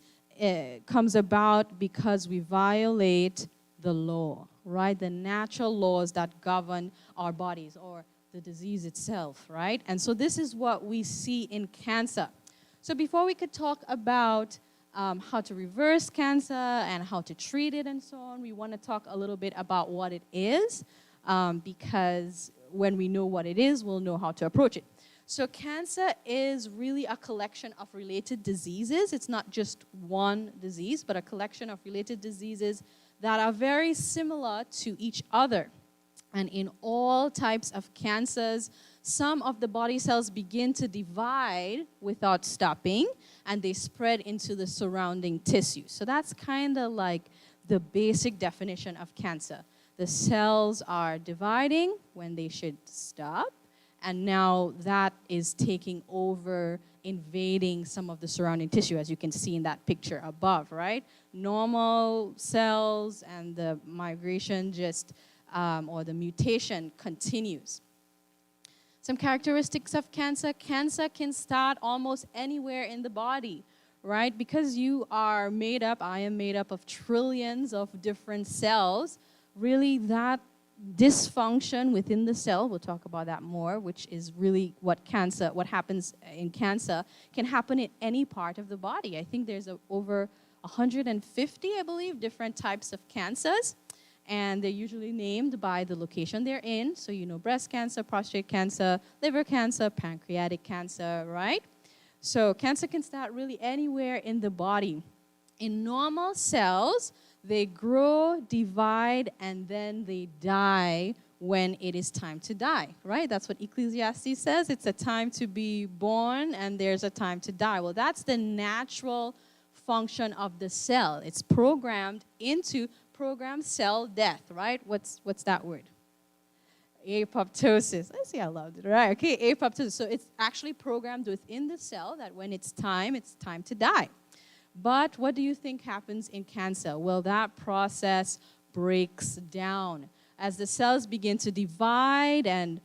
comes about because we violate the law, right? The natural laws that govern our bodies or the disease itself, right? And so this is what we see in cancer. So before we could talk about how to reverse cancer and how to treat it and so on, we want to talk a little bit about what it is, because when we know what it is, we'll know how to approach it. So cancer is really a collection of related diseases. It's not just one disease, but a collection of related diseases that are very similar to each other. And in all types of cancers, some of the body cells begin to divide without stopping, and they spread into the surrounding tissue. So that's kind of like the basic definition of cancer. The cells are dividing when they should stop, and now that is taking over, invading some of the surrounding tissue, as you can see in that picture above, right? Normal cells and the migration just, or the mutation continues. Some characteristics of cancer. Cancer can start almost anywhere in the body, right? Because you are made up, I am made up of trillions of different cells, really that dysfunction within the cell, we'll talk about that more, which is really what happens in cancer, can happen in any part of the body. I think there's over 150, I believe, different types of cancers, and they're usually named by the location they're in. So you know, breast cancer, prostate cancer, liver cancer, pancreatic cancer, right? So cancer can start really anywhere in the body. In normal cells, they grow, divide, and then they die when it is time to die, right? That's what Ecclesiastes says. It's a time to be born, and there's a time to die. Well, that's the natural function of the cell. It's programmed cell death, right? What's that word? apoptosis. I see, I loved it, right? Okay, apoptosis. So it's actually programmed within the cell that when it's time to die. But what do you think happens in cancer? Well, that process breaks down. As the cells begin to divide and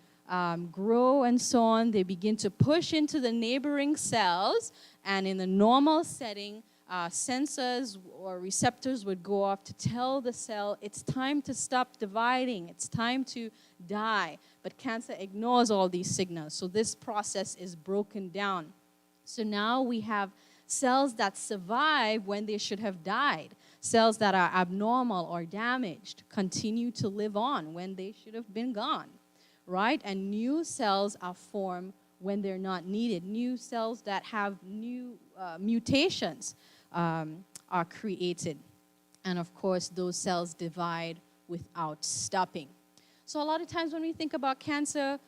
grow and so on, they begin to push into the neighboring cells, and in the normal setting, sensors or receptors would go off to tell the cell it's time to stop dividing, it's time to die. But cancer ignores all these signals, so this process is broken down. So now we have cells that survive when they should have died. Cells that are abnormal or damaged continue to live on when they should have been gone, right? And new cells are formed when they're not needed. New cells that have new mutations are created. And of course, those cells divide without stopping. So a lot of times when we think about cancer,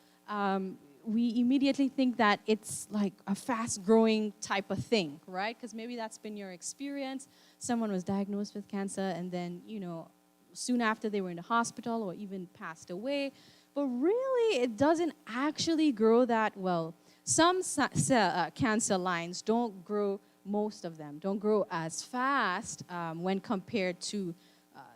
we immediately think that it's like a fast-growing type of thing, right? Because maybe that's been your experience. Someone was diagnosed with cancer, and then, soon after they were in the hospital or even passed away. But really, it doesn't actually grow that well. Some cancer lines don't grow, most of them don't grow as fast when compared to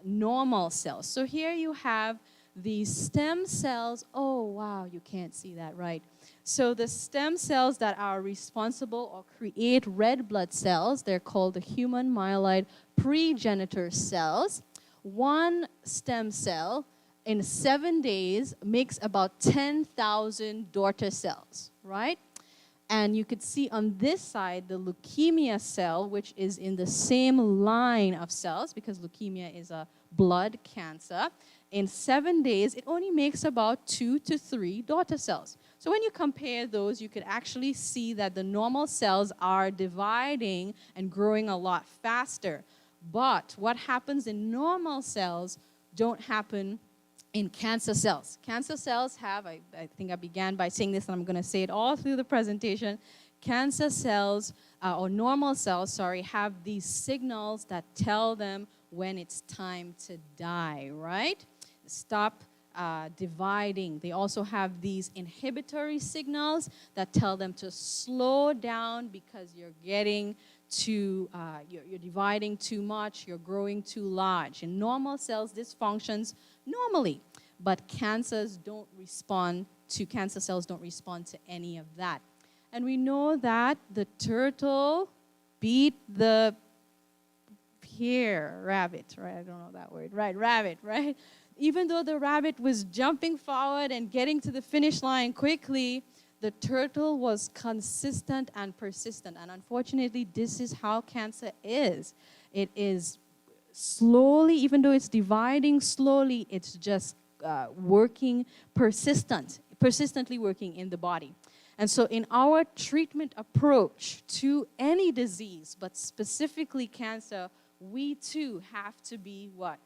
normal cells. So here you have the stem cells. Oh, wow, you can't see that, right? So the stem cells that are responsible or create red blood cells, they're called the human myeloid progenitor cells. One stem cell in 7 days makes about 10,000 daughter cells, right? And you could see on this side the leukemia cell, which is in the same line of cells, because leukemia is a blood cancer. In 7 days, it only makes about 2 to 3 daughter cells. So when you compare those, you could actually see that the normal cells are dividing and growing a lot faster. But what happens in normal cells don't happen in cancer cells. Cancer cells have, I think I began by saying this, and I'm going to say it all through the presentation. Cancer cells, or normal cells, sorry, have these signals that tell them when it's time to die, right? Stop dividing. They also have these inhibitory signals that tell them to slow down because you're getting too, you're dividing too much, you're growing too large. In normal cells, this functions normally, but cancer cells don't respond to any of that. And we know that the turtle beat the rabbit, right? I don't know that word, right? Rabbit, right? Even though the rabbit was jumping forward and getting to the finish line quickly, the turtle was consistent and persistent. And unfortunately, this is how cancer is. It is slowly, even though it's dividing slowly, it's just working persistently working in the body. And so in our treatment approach to any disease, but specifically cancer, we too have to be what?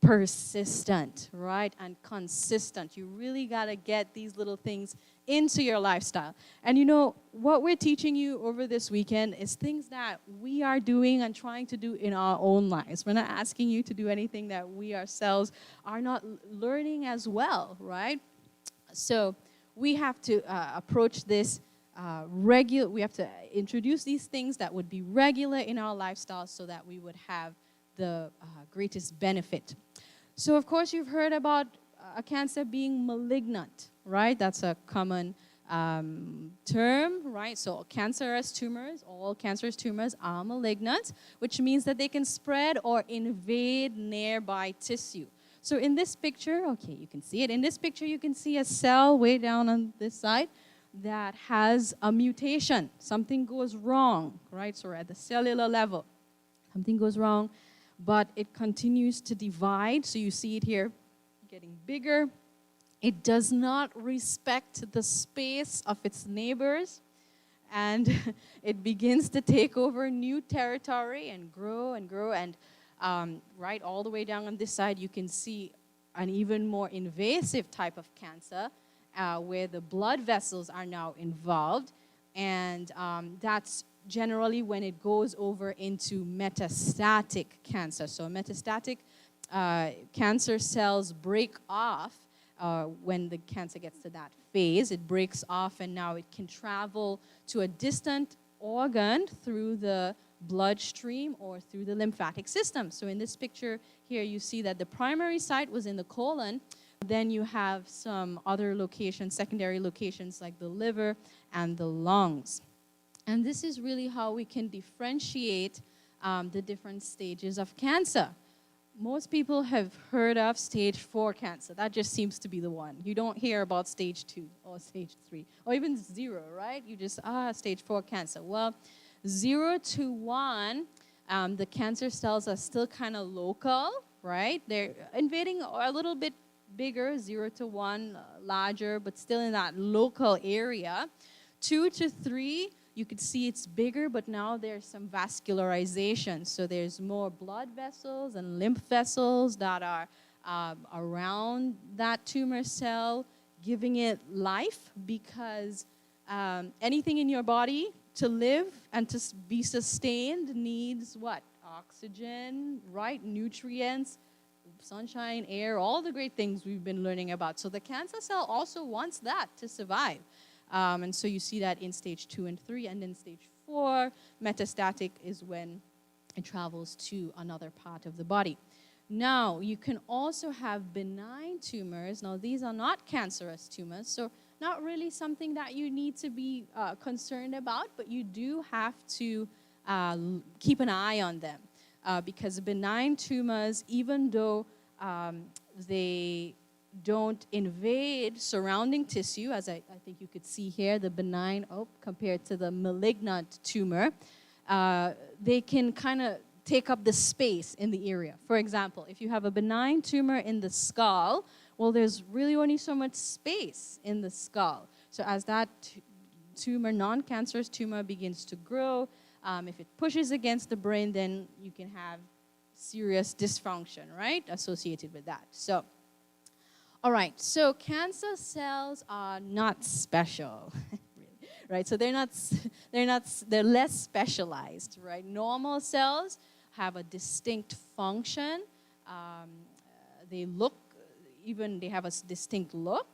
Persistent, right? And consistent. You really got to get these little things into your lifestyle. And what we're teaching you over this weekend is things that we are doing and trying to do in our own lives. We're not asking you to do anything that we ourselves are not learning as well, right? So we have to approach this regular. We have to introduce these things that would be regular in our lifestyle so that we would have the greatest benefit. So, of course, you've heard about a cancer being malignant, right? That's a common term, right? So cancerous tumors, all cancerous tumors are malignant, which means that they can spread or invade nearby tissue. So in this picture, okay, you can see it. In this picture, you can see a cell way down on this side that has a mutation. Something goes wrong, right? So at the cellular level, something goes wrong, but it continues to divide. So you see it here getting bigger. It does not respect the space of its neighbors, and it begins to take over new territory and grow and grow. And right all the way down on this side, you can see an even more invasive type of cancer where the blood vessels are now involved. And that's generally when it goes over into metastatic cancer. So metastatic cancer cells break off when the cancer gets to that phase, it breaks off and now it can travel to a distant organ through the bloodstream or through the lymphatic system. So in this picture here, you see that the primary site was in the colon. Then you have some other locations, secondary locations like the liver and the lungs. And this is really how we can differentiate the different stages of cancer. Most people have heard of stage 4 cancer. That just seems to be the one. You don't hear about stage 2 or stage 3 or even 0, right? You just, stage 4 cancer. Well, 0 to 1, the cancer cells are still kind of local, right? They're invading a little bit bigger, 0 to 1, larger, but still in that local area. 2 to 3, you could see it's bigger, but now there's some vascularization. So there's more blood vessels and lymph vessels that are around that tumor cell, giving it life, because anything in your body to live and to be sustained needs what? Oxygen, right? Nutrients, sunshine, air, all the great things we've been learning about. So the cancer cell also wants that to survive. And so you see that in stage 2 and 3, and in stage 4, metastatic is when it travels to another part of the body. Now, you can also have benign tumors. Now, these are not cancerous tumors, so not really something that you need to be concerned about, but you do have to keep an eye on them. Because benign tumors, even though they don't invade surrounding tissue, as I think you could see here, the benign, compared to the malignant tumor, they can kind of take up the space in the area. For example, if you have a benign tumor in the skull, well, there's really only so much space in the skull. So as that tumor, non-cancerous tumor, begins to grow, if it pushes against the brain, then you can have serious dysfunction, right, associated with that. So, all right, so cancer cells are not special, right? So they're less specialized, right? Normal cells have a distinct function. They have a distinct look.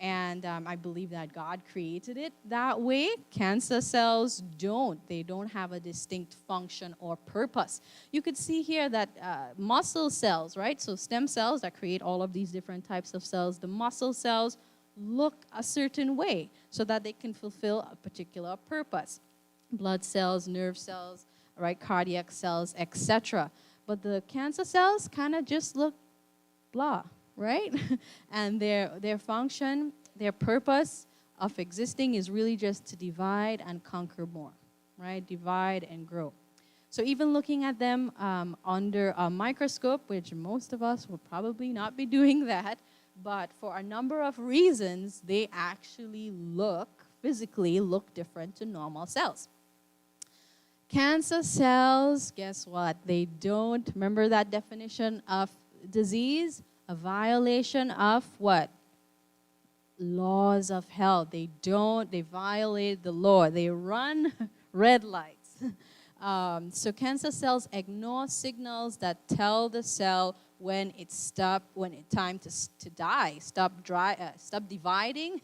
And I believe that God created it that way. Cancer cells don't. They don't have a distinct function or purpose. You could see here that muscle cells, right? So stem cells that create all of these different types of cells, the muscle cells look a certain way so that they can fulfill a particular purpose. Blood cells, nerve cells, right? Cardiac cells, etc. But the cancer cells kind of just look blah. Right? And their function, their purpose of existing is really just to divide and conquer more, right? Divide and grow. So even looking at them under a microscope, which most of us will probably not be doing that, but for a number of reasons, they actually physically look different to normal cells. Cancer cells, guess what? They don't, remember that definition of disease? A violation of what? Laws of health. They violate the law. They run red lights. So cancer cells ignore signals that tell the cell when it's time to die, stop dividing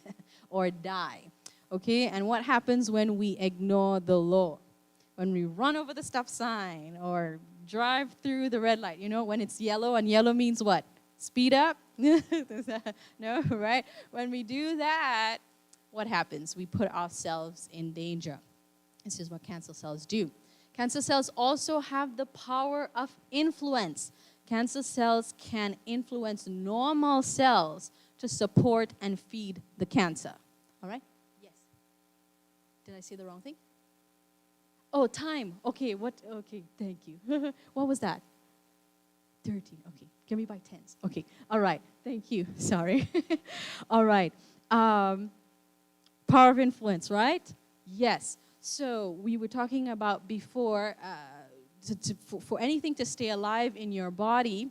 or die. Okay, and what happens when we ignore the law? When we run over the stop sign or drive through the red light, when it's yellow, and yellow means what? Speed up? No, right? When we do that, what happens? We put ourselves in danger. This is what cancer cells do. Cancer cells also have the power of influence. Cancer cells can influence normal cells to support and feed the cancer. All right? Yes. Did I say the wrong thing? Oh, time. Okay, okay, thank you. What was that? 13, okay. Give me by tens. Okay, all right. Thank you. Sorry. All right. Power of influence, right? Yes. So we were talking about before, for anything to stay alive in your body,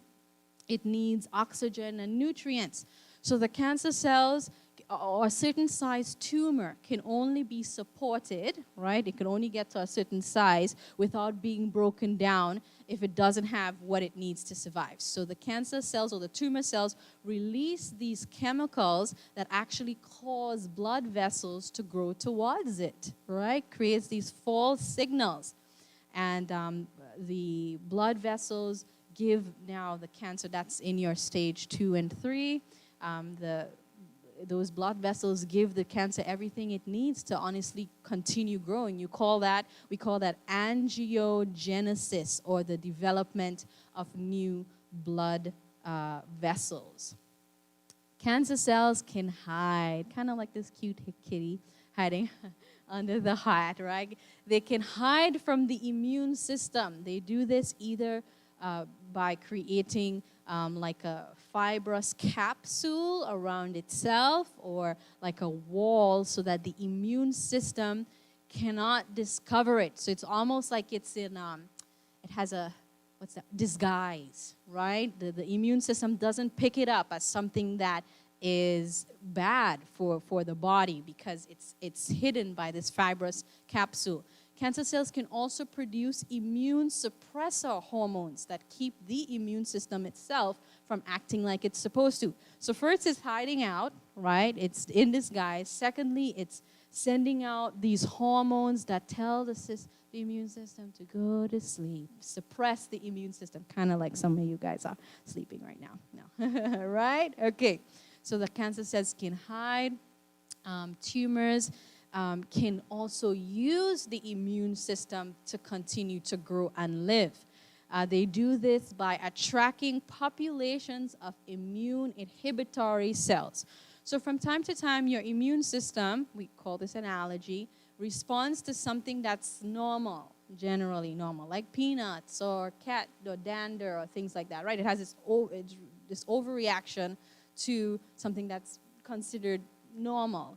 it needs oxygen and nutrients. So the cancer cells or a certain size tumor can only be supported, right? It can only get to a certain size without being broken down if it doesn't have what it needs to survive. So the cancer cells or the tumor cells release these chemicals that actually cause blood vessels to grow towards it, right? Creates these false signals. And the blood vessels give now the cancer that's in your stage 2 and 3, those blood vessels give the cancer everything it needs to honestly continue growing. We call that angiogenesis, or the development of new blood vessels. Cancer cells can hide, kind of like this cute kitty hiding under the heart, right? They can hide from the immune system. They do this either by creating like a fibrous capsule around itself, or like a wall, so that the immune system cannot discover it. So it's almost like it's in, it has a, disguise, right? The immune system doesn't pick it up as something that is bad for the body, because it's hidden by this fibrous capsule. Cancer cells can also produce immune suppressor hormones that keep the immune system itself from acting like it's supposed to. So first, it's hiding out, right? It's in disguise. Secondly, it's sending out these hormones that tell the immune system to go to sleep, suppress the immune system, kind of like some of you guys are sleeping right now. No. Right? Okay. So the cancer cells can hide. Tumors can also use the immune system to continue to grow and live. They do this by attracting populations of immune inhibitory cells. So from time to time, your immune system, we call this an allergy, responds to something that's normal, generally normal, like peanuts or cat or dander or things like that, right? It has this overreaction to something that's considered normal.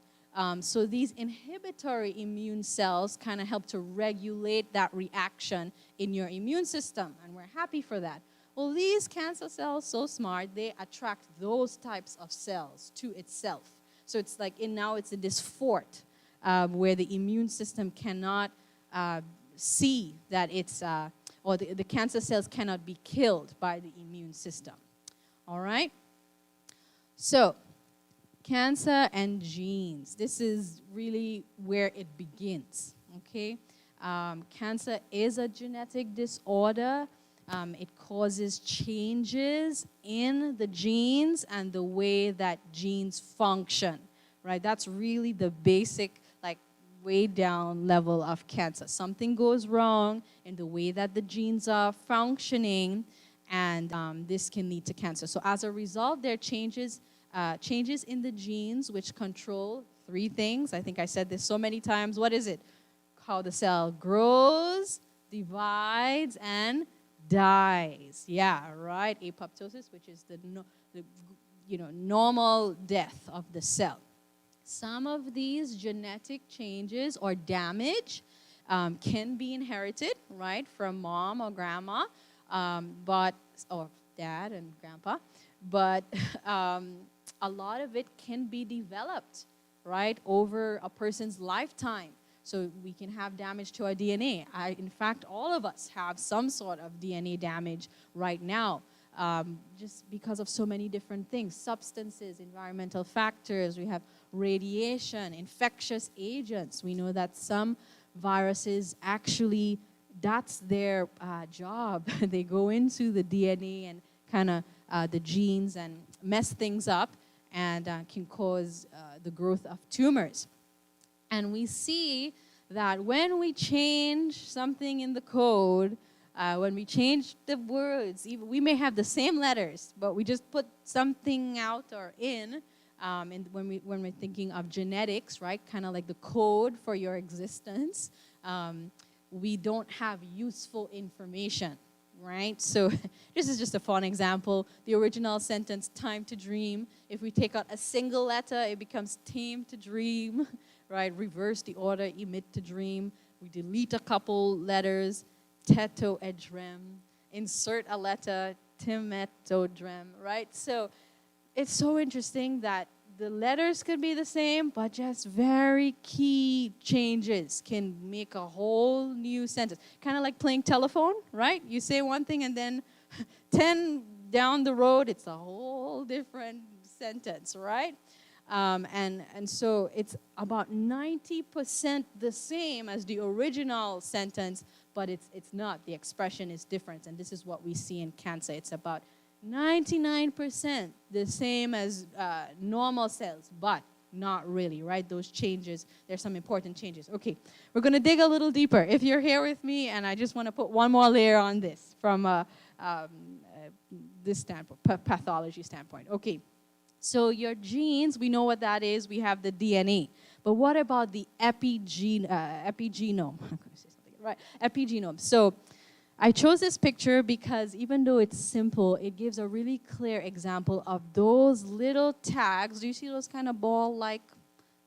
So these inhibitory immune cells kind of help to regulate that reaction in your immune system, and we're happy for that. Well, these cancer cells, so smart, they attract those types of cells to itself. So it's like now it's in this fort where the immune system cannot see that it's, or the cancer cells cannot be killed by the immune system. All right? So, cancer and genes. This is really where it begins, okay? Cancer is a genetic disorder. It causes changes in the genes and the way that genes function, right? That's really the basic, like, way down level of cancer. Something goes wrong in the way that the genes are functioning, and this can lead to cancer. So as a result, there are changes in the genes which control 3 things. I think I said this so many times. What is it? How the cell grows, divides, and dies. Yeah, right. Apoptosis, which is the normal death of the cell. Some of these genetic changes or damage can be inherited, right, from mom or grandma, or dad and grandpa. But a lot of it can be developed, right, over a person's lifetime. So we can have damage to our DNA. In fact, all of us have some sort of DNA damage right now, just because of so many different things. Substances, environmental factors, we have radiation, infectious agents. We know that some viruses actually, that's their job. They go into the DNA and kind of the genes and mess things up, and can cause the growth of tumors. And we see that when we change something in the code, when we change the words, even, we may have the same letters, but we just put something out or in, and when we're thinking of genetics, right, kind of like the code for your existence, we don't have useful information, right? So this is just a fun example. The original sentence, time to dream, if we take out a single letter, it becomes tame to dream, right? Reverse the order, emit to dream. We delete a couple letters, teto edrem. Insert a letter, timeto drem, right? So it's so interesting that the letters could be the same, but just very key changes can make a whole new sentence. Kind of like playing telephone, right? You say one thing and then 10 down the road, it's a whole different sentence, right? And so it's about 90% the same as the original sentence, but it's not. The expression is different, and this is what we see in Cancer. It's about 99% the same as normal cells, but not really, right? Those changes, there's some important changes. Okay, we're going to dig a little deeper. If you're here with me, and I just want to put one more layer on this from this standpoint, pathology standpoint. Okay, so your genes, we know what that is. We have the DNA. But what about the epigenome? I'm going to say something, right? Epigenome. So I chose this picture because even though it's simple, it gives a really clear example of those little tags. Do you see those kind of ball-like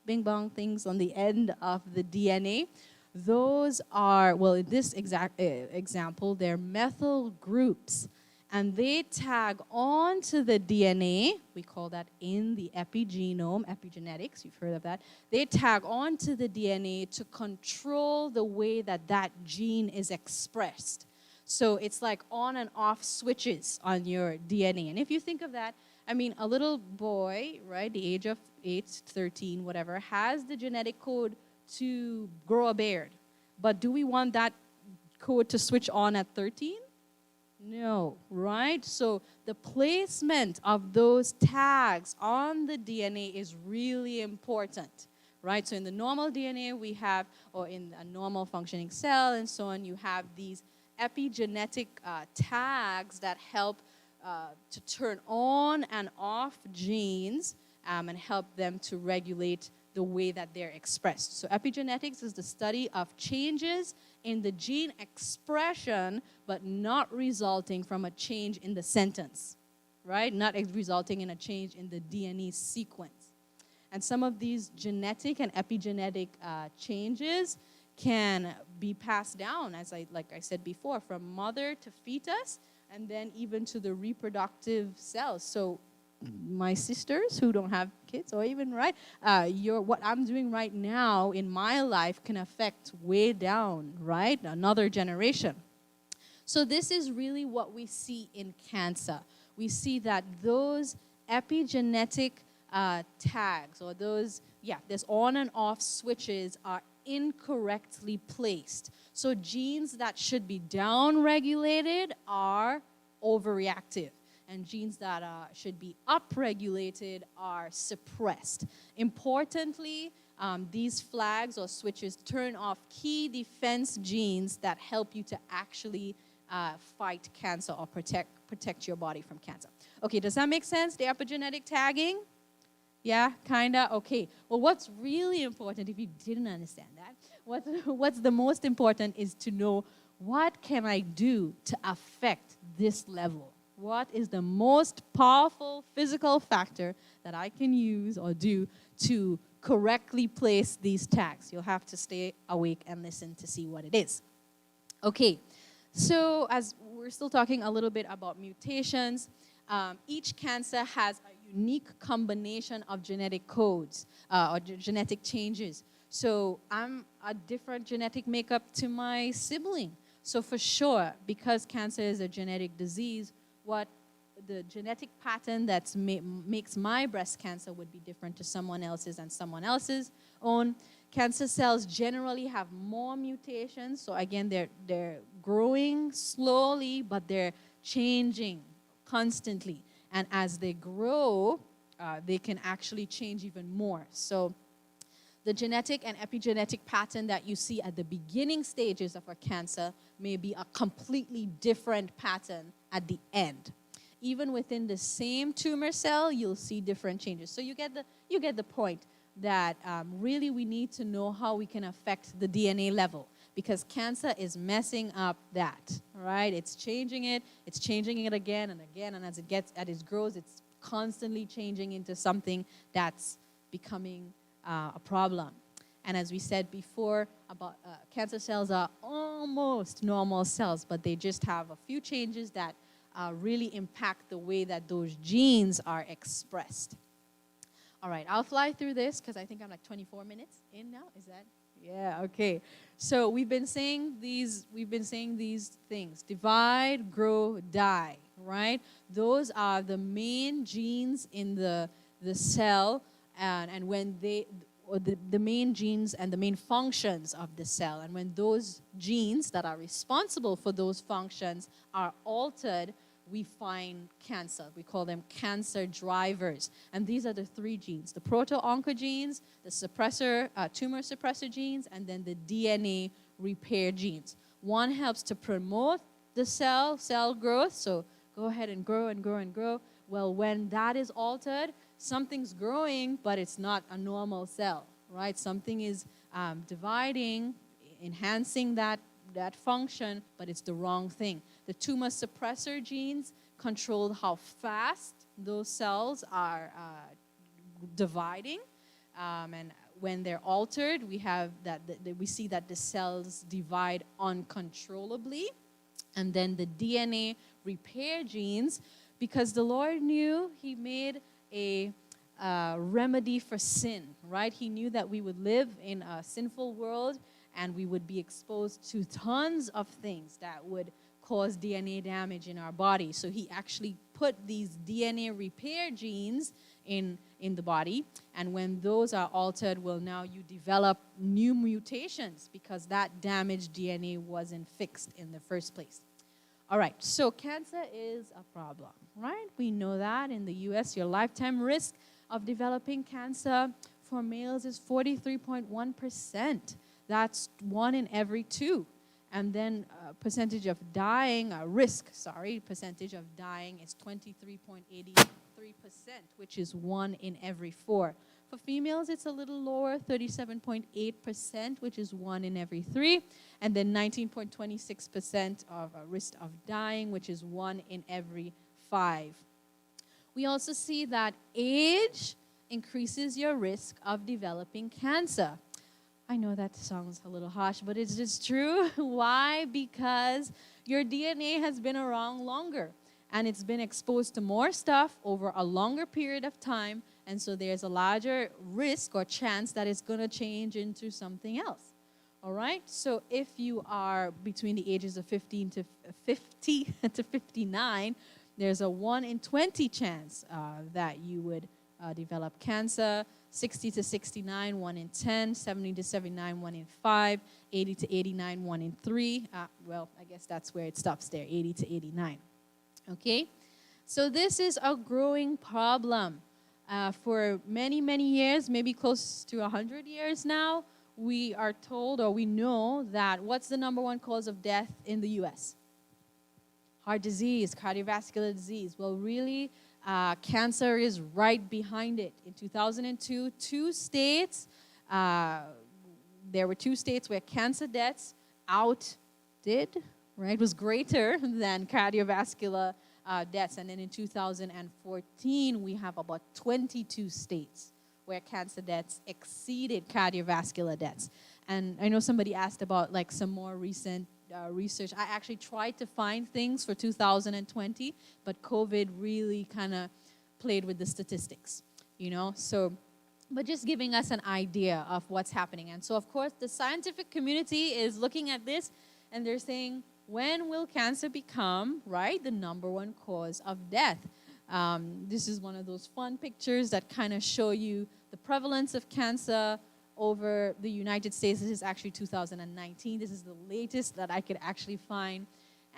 bing-bong things on the end of the DNA? Those are, well, in this example, they're methyl groups. And they tag onto the DNA. We call that in the epigenome, epigenetics, you've heard of that. They tag onto the DNA to control the way that that gene is expressed. So it's like on and off switches on your DNA. And if you think of that, I mean, a little boy, right, the age of 8, 13, whatever, has the genetic code to grow a beard. But do we want that code to switch on at 13? No, right? So the placement of those tags on the DNA is really important, right? So in the normal DNA we have, or in a normal functioning cell and so on, you have these epigenetic tags that help to turn on and off genes and help them to regulate the way that they're expressed. So epigenetics is the study of changes in the gene expression, but not resulting from a change in the sentence, right? Not resulting in a change in the DNA sequence. And some of these genetic and epigenetic changes can be passed down, like I said before, from mother to fetus, and then even to the reproductive cells. So my sisters who don't have kids, or even, right, what I'm doing right now in my life can affect way down, right, another generation. So this is really what we see in cancer. We see that those epigenetic tags, or those, there's on and off switches are incorrectly placed. So genes that should be down-regulated are overreactive, and genes that should be upregulated are suppressed. Importantly, these flags or switches turn off key defense genes that help you to actually fight cancer or protect your body from cancer. Okay, does that make sense, the epigenetic tagging? Yeah, kinda? Okay. Well, what's really important, if you didn't understand that, what's the most important is to know, what can I do to affect this level? What is the most powerful physical factor that I can use or do to correctly place these tags? You'll have to stay awake and listen to see what it is. Okay, so as we're still talking a little bit about mutations, each cancer has a unique combination of genetic codes or genetic changes. So I'm a different genetic makeup to my sibling. So for sure, because cancer is a genetic disease, what the genetic pattern that makes my breast cancer would be different to someone else's and someone else's own. Cancer cells generally have more mutations. So again, they're growing slowly, but they're changing constantly. And as they grow, they can actually change even more. So the genetic and epigenetic pattern that you see at the beginning stages of a cancer may be a completely different pattern at the end. Even within the same tumor cell, you'll see different changes. So you get the point that really we need to know how we can affect the DNA level, because cancer is messing up that, right? It's changing it again and again, and as it grows, it's constantly changing into something that's becoming a problem. And as we said before, about cancer cells are almost normal cells, but they just have a few changes that really impact the way that those genes are expressed. All right, I'll fly through this because I think I'm like 24 minutes in now. Is that? Yeah, okay. So we've been saying these things. Divide, grow, die, right? Those are the main genes in the cell, and when they or the main genes and the main functions of the cell. And when those genes that are responsible for those functions are altered, we find cancer. We call them cancer drivers. And these are the three genes: the proto-oncogenes, the tumor suppressor genes, and then the DNA repair genes. One helps to promote the cell growth, so go ahead and grow and grow and grow. Well, when that is altered, something's growing, but it's not a normal cell, right? Something is dividing, enhancing that function, but it's the wrong thing. The tumor suppressor genes control how fast those cells are dividing, and when they're altered, we have we see that the cells divide uncontrollably. And then the DNA repair genes, because the Lord knew He made a remedy for sin, right? He knew that we would live in a sinful world and we would be exposed to tons of things that would cause DNA damage in our body. So He actually put these DNA repair genes in the body, and when those are altered, well, now you develop new mutations because that damaged DNA wasn't fixed in the first place. All right, so cancer is a problem, right? We know that in the U.S., your lifetime risk of developing cancer for males is 43.1%. That's 1 in every 2. And then percentage of dying of dying is 23.83%, which is 1 in every 4. For females, it's a little lower, 37.8%, which is 1 in every 3. And then 19.26% of risk of dying, which is 1 in every 5. We also see that age increases your risk of developing cancer. I know that sounds a little harsh, but it's just true. Why? Because your DNA has been around longer, and it's been exposed to more stuff over a longer period of time, and so there's a larger risk or chance that it's going to change into something else. All right? So if you are between the ages of 50 to 59, there's a 1 in 20 chance that you would develop cancer. 60 to 69, 1 in 10. 70 to 79, 1 in 5. 80 to 89, 1 in 3. Well, I guess that's where it stops there, 80 to 89. Okay? So this is a growing problem. For many, many years, maybe close to 100 years now, we are told, or we know, that what's the number 1 cause of death in the U.S.? Heart disease, cardiovascular disease. Well, really, cancer is right behind it. In 2002, there were 2 states where cancer deaths was greater than cardiovascular deaths. And then in 2014, we have about 22 states where cancer deaths exceeded cardiovascular deaths. And I know somebody asked about like some more recent research. I actually tried to find things for 2020, but COVID really kind of played with the statistics, you know. So, but just giving us an idea of what's happening. And so, of course, the scientific community is looking at this, and they're saying, when will cancer become, right, the number 1 cause of death? This is one of those fun pictures that kind of show you the prevalence of cancer over the United States. This is actually 2019. This is the latest that I could actually find.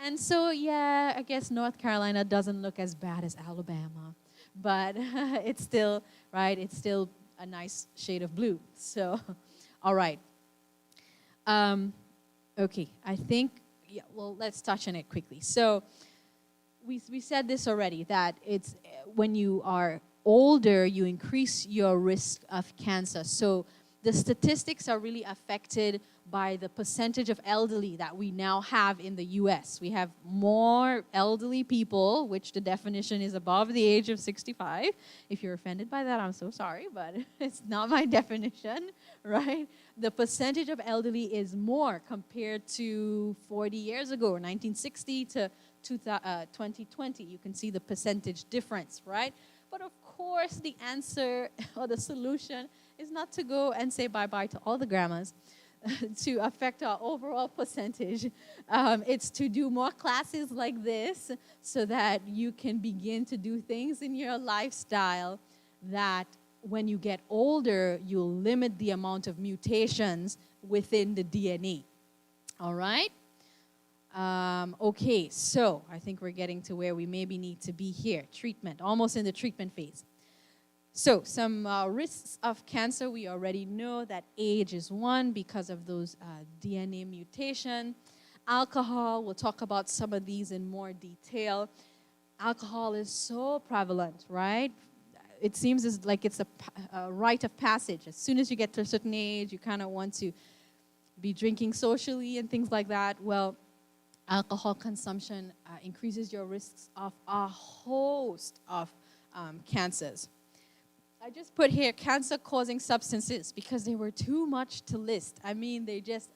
And so, yeah, I guess North Carolina doesn't look as bad as Alabama, but it's still, right, it's still a nice shade of blue. So, all right. Okay, I think, yeah, well, let's touch on it quickly. So we said this already, that it's when you are older, you increase your risk of cancer. So the statistics are really affected by the percentage of elderly that we now have in the U.S. We have more elderly people, which the definition is above the age of 65. If you're offended by that, I'm so sorry, but it's not my definition, right? The percentage of elderly is more compared to 40 years ago, 1960 to 2020. You can see the percentage difference, right? But of course, the answer or the solution is not to go and say bye-bye to all the grandmas to affect our overall percentage. It's to do more classes like this so that you can begin to do things in your lifestyle that when you get older, you'll limit the amount of mutations within the DNA. All right? Okay, so I think we're getting to where we maybe need to be here. Treatment, almost in the treatment phase. So some risks of cancer, we already know that age is one because of those DNA mutation. Alcohol, we'll talk about some of these in more detail. Alcohol is so prevalent, right? It seems like it's a rite of passage. As soon as you get to a certain age, you kind of want to be drinking socially and things like that. Well, alcohol consumption increases your risks of a host of cancers. I just put here cancer-causing substances because they were too much to list. I mean, they just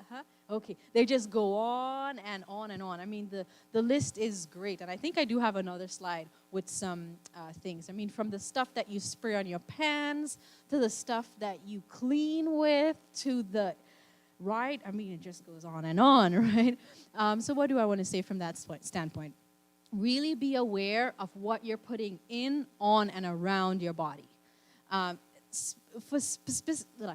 go on and on and on. I mean, the list is great. And I think I do have another slide with some things. I mean, from the stuff that you spray on your pans to the stuff that you clean with to the, right? I mean, it just goes on and on, right? So what do I want to say from that standpoint? Really be aware of what you're putting in, on, and around your body.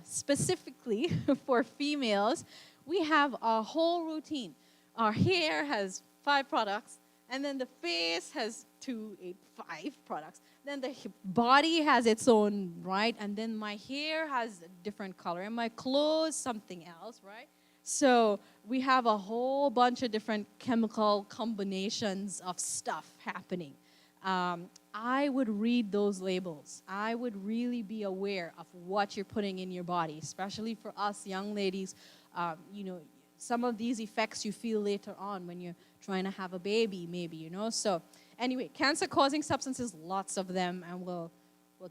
Specifically for females, we have a whole routine. Our hair has 5 products, and then the face has 5 products. Then the body has its own, right? And then my hair has a different color, and my clothes something else, right? So we have a whole bunch of different chemical combinations of stuff happening. I would read those labels. I would really be aware of what you're putting in your body, especially for us young ladies. Some of these effects you feel later on when you're trying to have a baby, maybe, So anyway, cancer-causing substances, lots of them, and we'll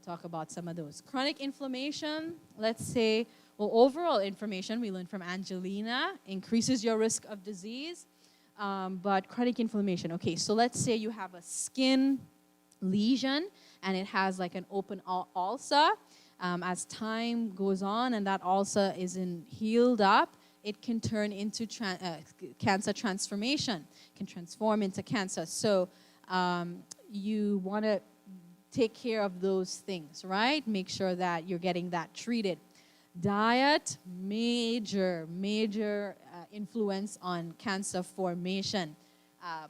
talk about some of those. Chronic inflammation, let's say, overall inflammation, we learned from Angelina, increases your risk of disease. But chronic inflammation, okay, so let's say you have a skin lesion and it has like an open ulcer. As time goes on and that ulcer isn't healed up, it can turn into cancer transformation, can transform into cancer. So you want to take care of those things, right? Make sure that you're getting that treated. Diet, major influence on cancer formation.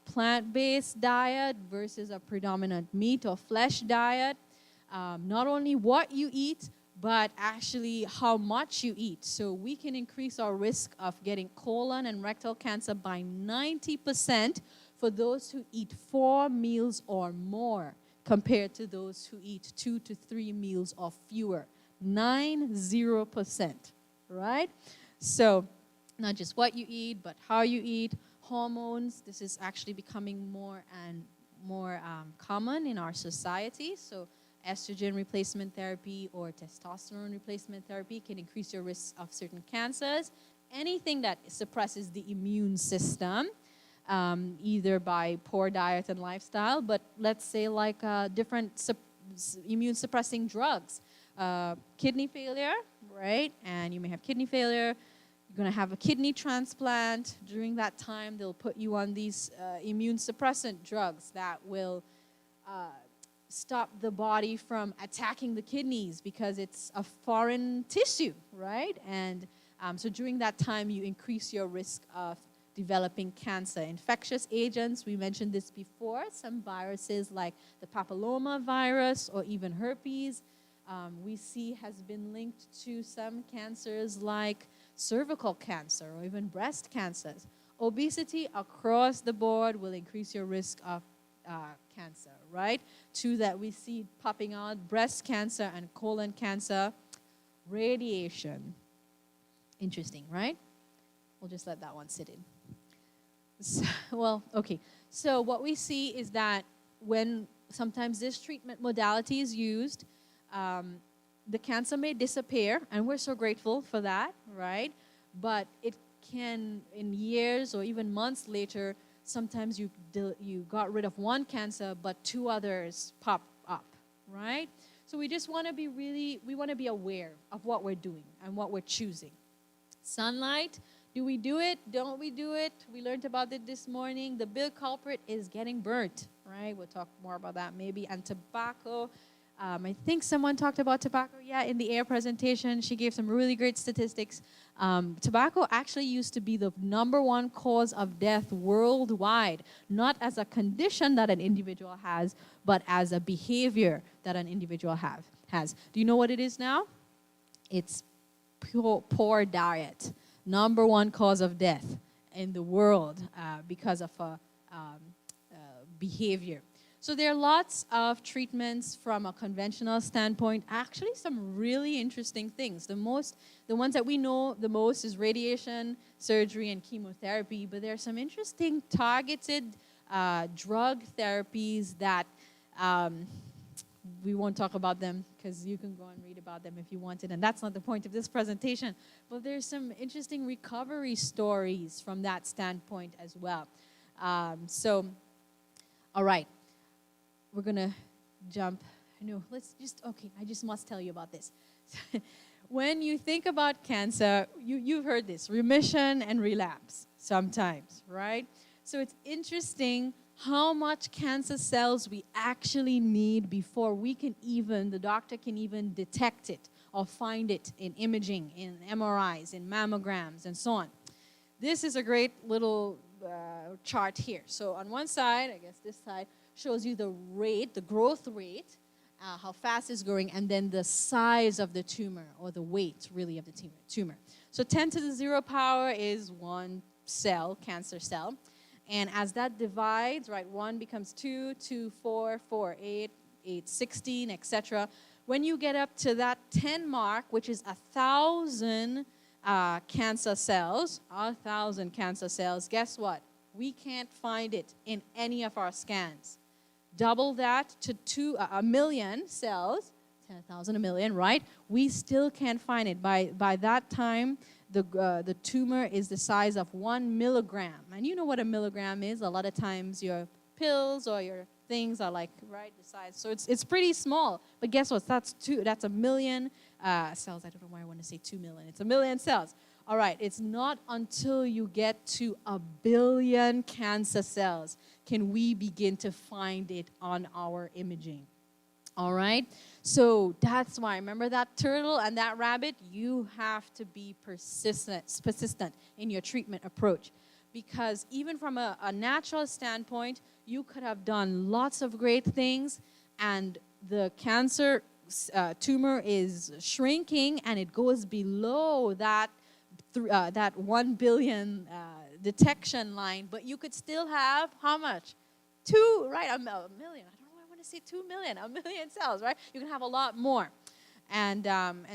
Plant-based diet versus a predominant meat or flesh diet. Not only what you eat, but actually how much you eat. So we can increase our risk of getting colon and rectal cancer by 90% for those who eat 4 meals or more compared to those who eat 2 to 3 meals or fewer. 90%, right? So not just what you eat, but how you eat. Hormones, this is actually becoming more and more common in our society. So estrogen replacement therapy or testosterone replacement therapy can increase your risk of certain cancers. Anything that suppresses the immune system, either by poor diet and lifestyle, but let's say like different immune suppressing drugs. Kidney failure, right? And you may have kidney failure. You're going to have a kidney transplant. During that time, they'll put you on these immune suppressant drugs that will stop the body from attacking the kidneys because it's a foreign tissue, right? And so during that time, you increase your risk of developing cancer. Infectious agents, we mentioned this before, some viruses like the papilloma virus or even herpes, we see has been linked to some cancers like cervical cancer or even breast cancers. Obesity across the board will increase your risk of cancer, right? Two that we see popping out, breast cancer and colon cancer. Radiation. Interesting, right? We'll just let that one sit in. So, So what we see is that when sometimes this treatment modality is used, the cancer may disappear, and we're so grateful for that, right? But it can, in years or even months later, sometimes you got rid of one cancer, but 2 others pop up, right? So we just want to be we want to be aware of what we're doing and what we're choosing. Sunlight, do we do it? Don't we do it? We learned about it this morning. The big culprit is getting burnt, right? We'll talk more about that maybe. And tobacco, I think someone talked about tobacco, in the air presentation. She gave some really great statistics. Tobacco actually used to be the #1 cause of death worldwide, not as a condition that an individual has, but as a behavior that an individual has. Do you know what it is now? It's poor diet. #1 cause of death in the world because of behavior. So there are lots of treatments from a conventional standpoint. Actually, some really interesting things. The ones that we know the most is radiation, surgery, and chemotherapy. But there are some interesting targeted drug therapies that we won't talk about them because you can go and read about them if you wanted. And that's not the point of this presentation. But there's some interesting recovery stories from that standpoint as well. All right. We're going to jump. No, I just must tell you about this. When you think about cancer, you've heard this, remission and relapse sometimes, right? So it's interesting how much cancer cells we actually need before the doctor can even detect it or find it in imaging, in MRIs, in mammograms, and so on. This is a great little chart here. So on one side, I guess this side, shows you the growth rate, how fast it's growing, and then the size of the tumor, or the weight, really, of the tumor. So 10 to the 0 power is one cell, cancer cell. And as that divides, right, 1 becomes 2, 2, 4, 4, 8, 8, 16, etc. When you get up to that 10 mark, which is 1,000 cancer cells, guess what? We can't find it in any of our scans. Double that to 1 million cells, 10,000 a million, right? We still can't find it. By that time, the tumor is the size of 1 milligram. And you know what a milligram is. A lot of times your pills or your things are like, right, the size. So it's pretty small. But guess what? That's 1 million cells. I don't know why I want to say 2 million. It's 1 million cells. All right, it's not until you get to 1 billion cancer cells can we begin to find it on our imaging. All right, so that's why, remember that turtle and that rabbit? You have to be persistent in your treatment approach. Because even from a natural standpoint, you could have done lots of great things, and the cancer tumor is shrinking, and it goes below that 1 billion detection line, but you could still have how much? 2, right? A million. I don't know why I want to say 2 million. 1 million cells, right? You can have a lot more. And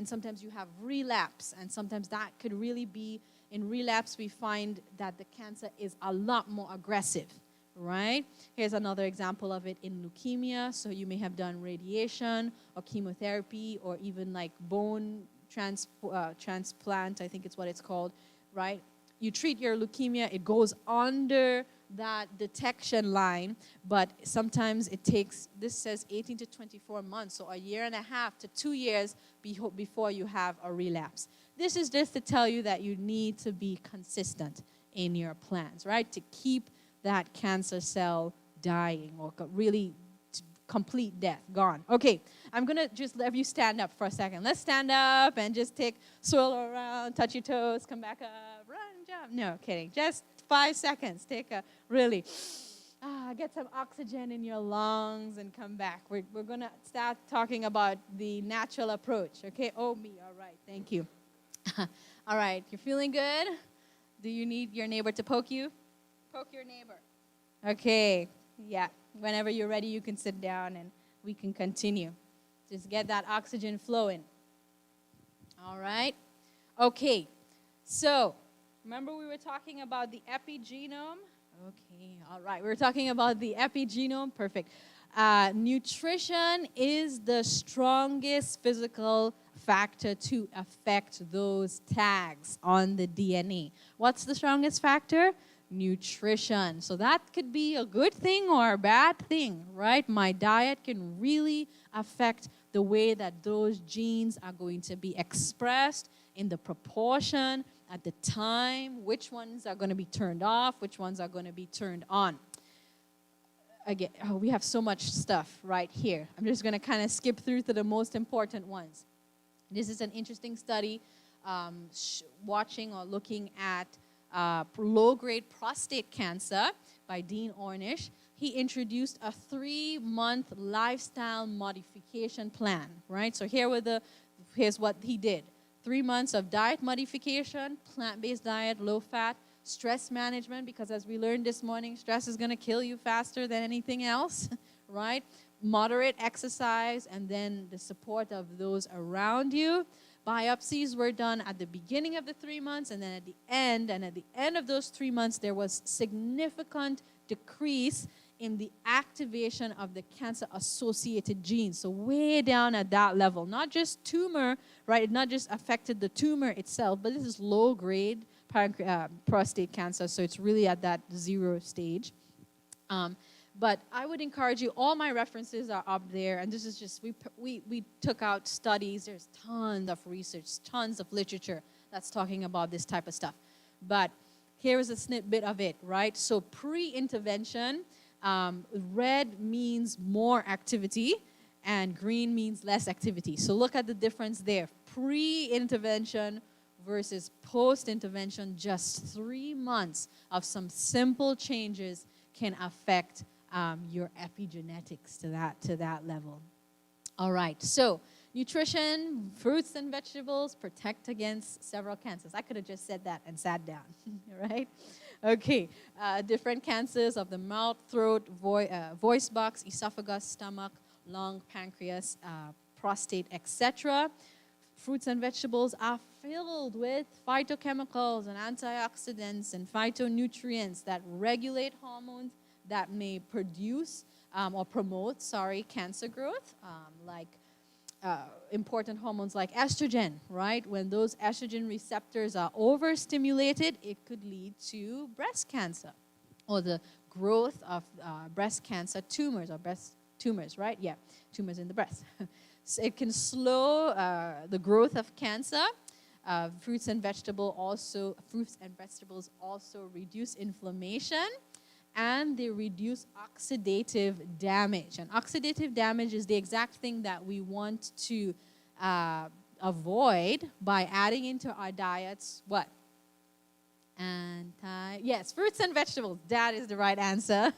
sometimes you have relapse, and sometimes that could really be, in relapse, we find that the cancer is a lot more aggressive, right? Here's another example of it in leukemia. So you may have done radiation or chemotherapy or even like bone transplant, I think it's what it's called, right? You treat your leukemia, it goes under that detection line, but sometimes it takes, this says 18 to 24 months, so 1.5 years to 2 years before you have a relapse. This is just to tell you that you need to be consistent in your plans, right? To keep that cancer cell dying or really complete death, gone. Okay, I'm going to just let you stand up for a second. Let's stand up and just swirl around, touch your toes, come back up, run, jump. No, kidding. Just 5 seconds. Take a really, get some oxygen in your lungs and come back. We're going to start talking about the natural approach, okay? Oh, me, all right, thank you. All right, you're feeling good? Do you need your neighbor to poke you? Poke your neighbor. Okay, yeah. Whenever you're ready, you can sit down and we can continue. Just get that oxygen flowing. All right? Okay, so remember we were talking about the epigenome? Okay, all right. We were talking about the epigenome. Perfect. Nutrition is the strongest physical factor to affect those tags on the DNA. What's the strongest factor? nutrition. So that could be a good thing or a bad thing, right? My diet can really affect the way that those genes are going to be expressed in the proportion, at the time, which ones are going to be turned off, which ones are going to be turned on. Again, we have so much stuff right here. I'm just going to kind of skip through to the most important ones. This is an interesting study watching or looking at low-grade prostate cancer by Dean Ornish. He introduced a 3-month lifestyle modification plan, right? So here's what he did. 3 months of diet modification, plant-based diet, low-fat, stress management, because as we learned this morning, stress is going to kill you faster than anything else, right? Moderate exercise, and then the support of those around you. Biopsies were done at the beginning of the 3 months and then at the end. And at the end of those 3 months, there was significant decrease in the activation of the cancer-associated genes. So way down at that level. Not just tumor, right? It not just affected the tumor itself, but this is low-grade prostate cancer. So it's really at that 0 stage. But I would encourage you, all my references are up there, and this is just, we took out studies. There's tons of research, tons of literature that's talking about this type of stuff. But here is a snippet of it, right? So pre-intervention, red means more activity, and green means less activity. So look at the difference there. Pre-intervention versus post-intervention, just 3 months of some simple changes can affect your epigenetics to that level. All right, so nutrition, fruits and vegetables protect against several cancers. I could have just said that and sat down, right? Okay, different cancers of the mouth, throat, voice box, esophagus, stomach, lung, pancreas, prostate, etc. Fruits and vegetables are filled with phytochemicals and antioxidants and phytonutrients that regulate hormones that may produce or promote, cancer growth, like important hormones like estrogen, right? When those estrogen receptors are overstimulated, it could lead to breast cancer or the growth of breast cancer tumors or breast tumors, right? Yeah, tumors in the breast. So it can slow the growth of cancer. Fruits and vegetables also reduce inflammation, and they reduce oxidative damage. And oxidative damage is the exact thing that we want to avoid by adding into our diets what? Yes, fruits and vegetables. That is the right answer.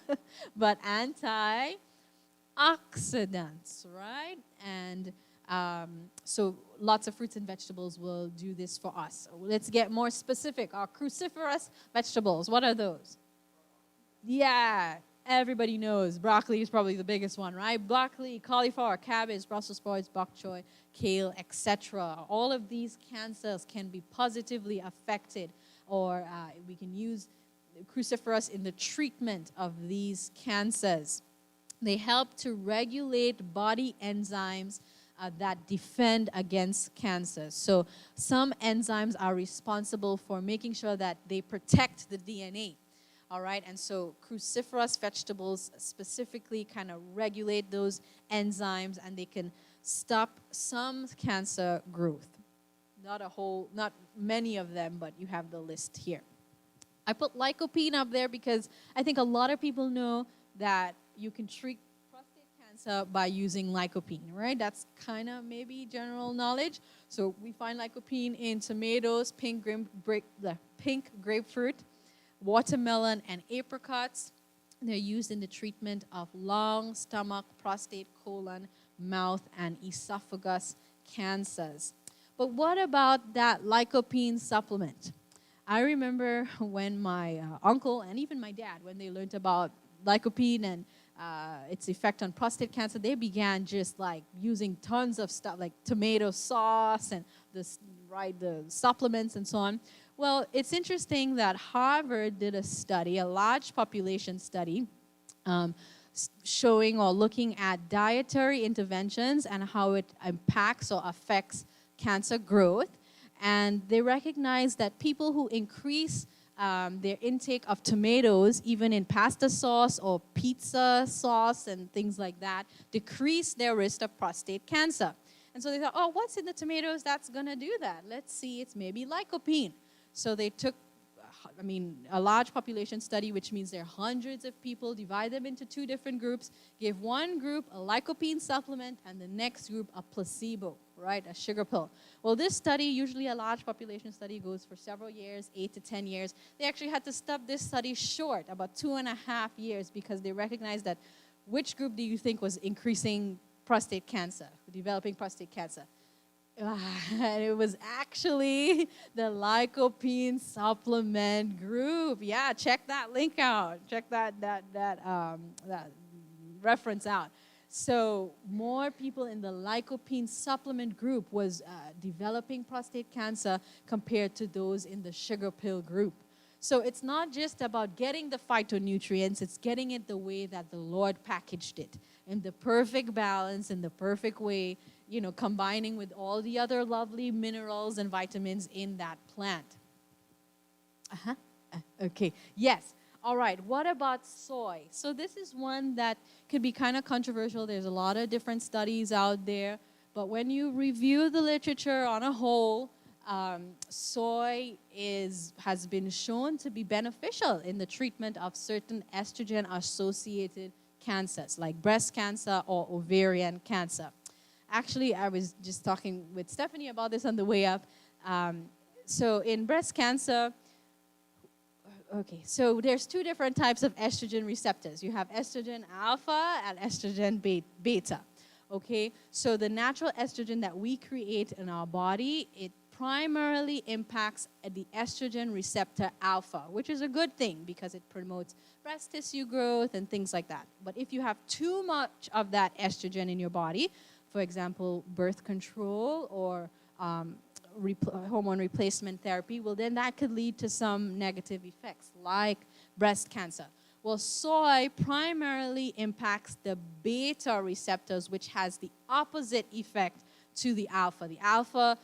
But antioxidants, right? And so lots of fruits and vegetables will do this for us. So let's get more specific. Our cruciferous vegetables, what are those? Yeah, everybody knows broccoli is probably the biggest one, right? Broccoli, cauliflower, cabbage, Brussels sprouts, bok choy, kale, etc. All of these cancers can be positively affected, or we can use cruciferous in the treatment of these cancers. They help to regulate body enzymes that defend against cancer. So some enzymes are responsible for making sure that they protect the DNA. All right, and so cruciferous vegetables specifically kind of regulate those enzymes, and they can stop some cancer growth. Not many of them, but you have the list here. I put lycopene up there because I think a lot of people know that you can treat prostate cancer by using lycopene, right? That's kind of maybe general knowledge. So we find lycopene in tomatoes, pink grapefruit, watermelon, and apricots. They're used in the treatment of lung, stomach, prostate, colon, mouth, and esophagus cancers. But what about that lycopene supplement? I remember when my uncle and even my dad, when they learned about lycopene and its effect on prostate cancer, they began just like using tons of stuff like tomato sauce and the supplements and so on. Well, it's interesting that Harvard did a study, a large population study, showing or looking at dietary interventions and how it impacts or affects cancer growth. And they recognize that people who increase their intake of tomatoes, even in pasta sauce or pizza sauce and things like that, decreased their risk of prostate cancer. And so they thought, oh, what's in the tomatoes that's going to do that? Let's see, it's maybe lycopene. So they took, a large population study, which means there are hundreds of people, divide them into two different groups, give one group a lycopene supplement and the next group a placebo, right, a sugar pill. Well, this study, usually a large population study, goes for several years, 8 to 10 years. They actually had to stop this study short, about 2.5 years, because they recognized that which group do you think was increasing prostate cancer, developing prostate cancer? And it was actually the lycopene supplement group. Yeah, check that link out. Check that reference out. So more people in the lycopene supplement group was developing prostate cancer compared to those in the sugar pill group. So it's not just about getting the phytonutrients, it's getting it the way that the Lord packaged it, in the perfect balance, in the perfect way, combining with all the other lovely minerals and vitamins in that plant. Okay, yes. All right, what about soy? So this is one that could be kind of controversial. There's a lot of different studies out there, but when you review the literature on a whole, soy has been shown to be beneficial in the treatment of certain estrogen-associated cancers, like breast cancer or ovarian cancer. Actually, I was just talking with Stephanie about this on the way up. So in breast cancer, okay, so there's two different types of estrogen receptors. You have estrogen alpha and estrogen beta. Okay, so the natural estrogen that we create in our body, it primarily impacts the estrogen receptor alpha, which is a good thing because it promotes breast tissue growth and things like that. But if you have too much of that estrogen in your body, for example, birth control or hormone replacement therapy, well, then that could lead to some negative effects like breast cancer. Well, soy primarily impacts the beta receptors, which has the opposite effect to the alpha. The alpha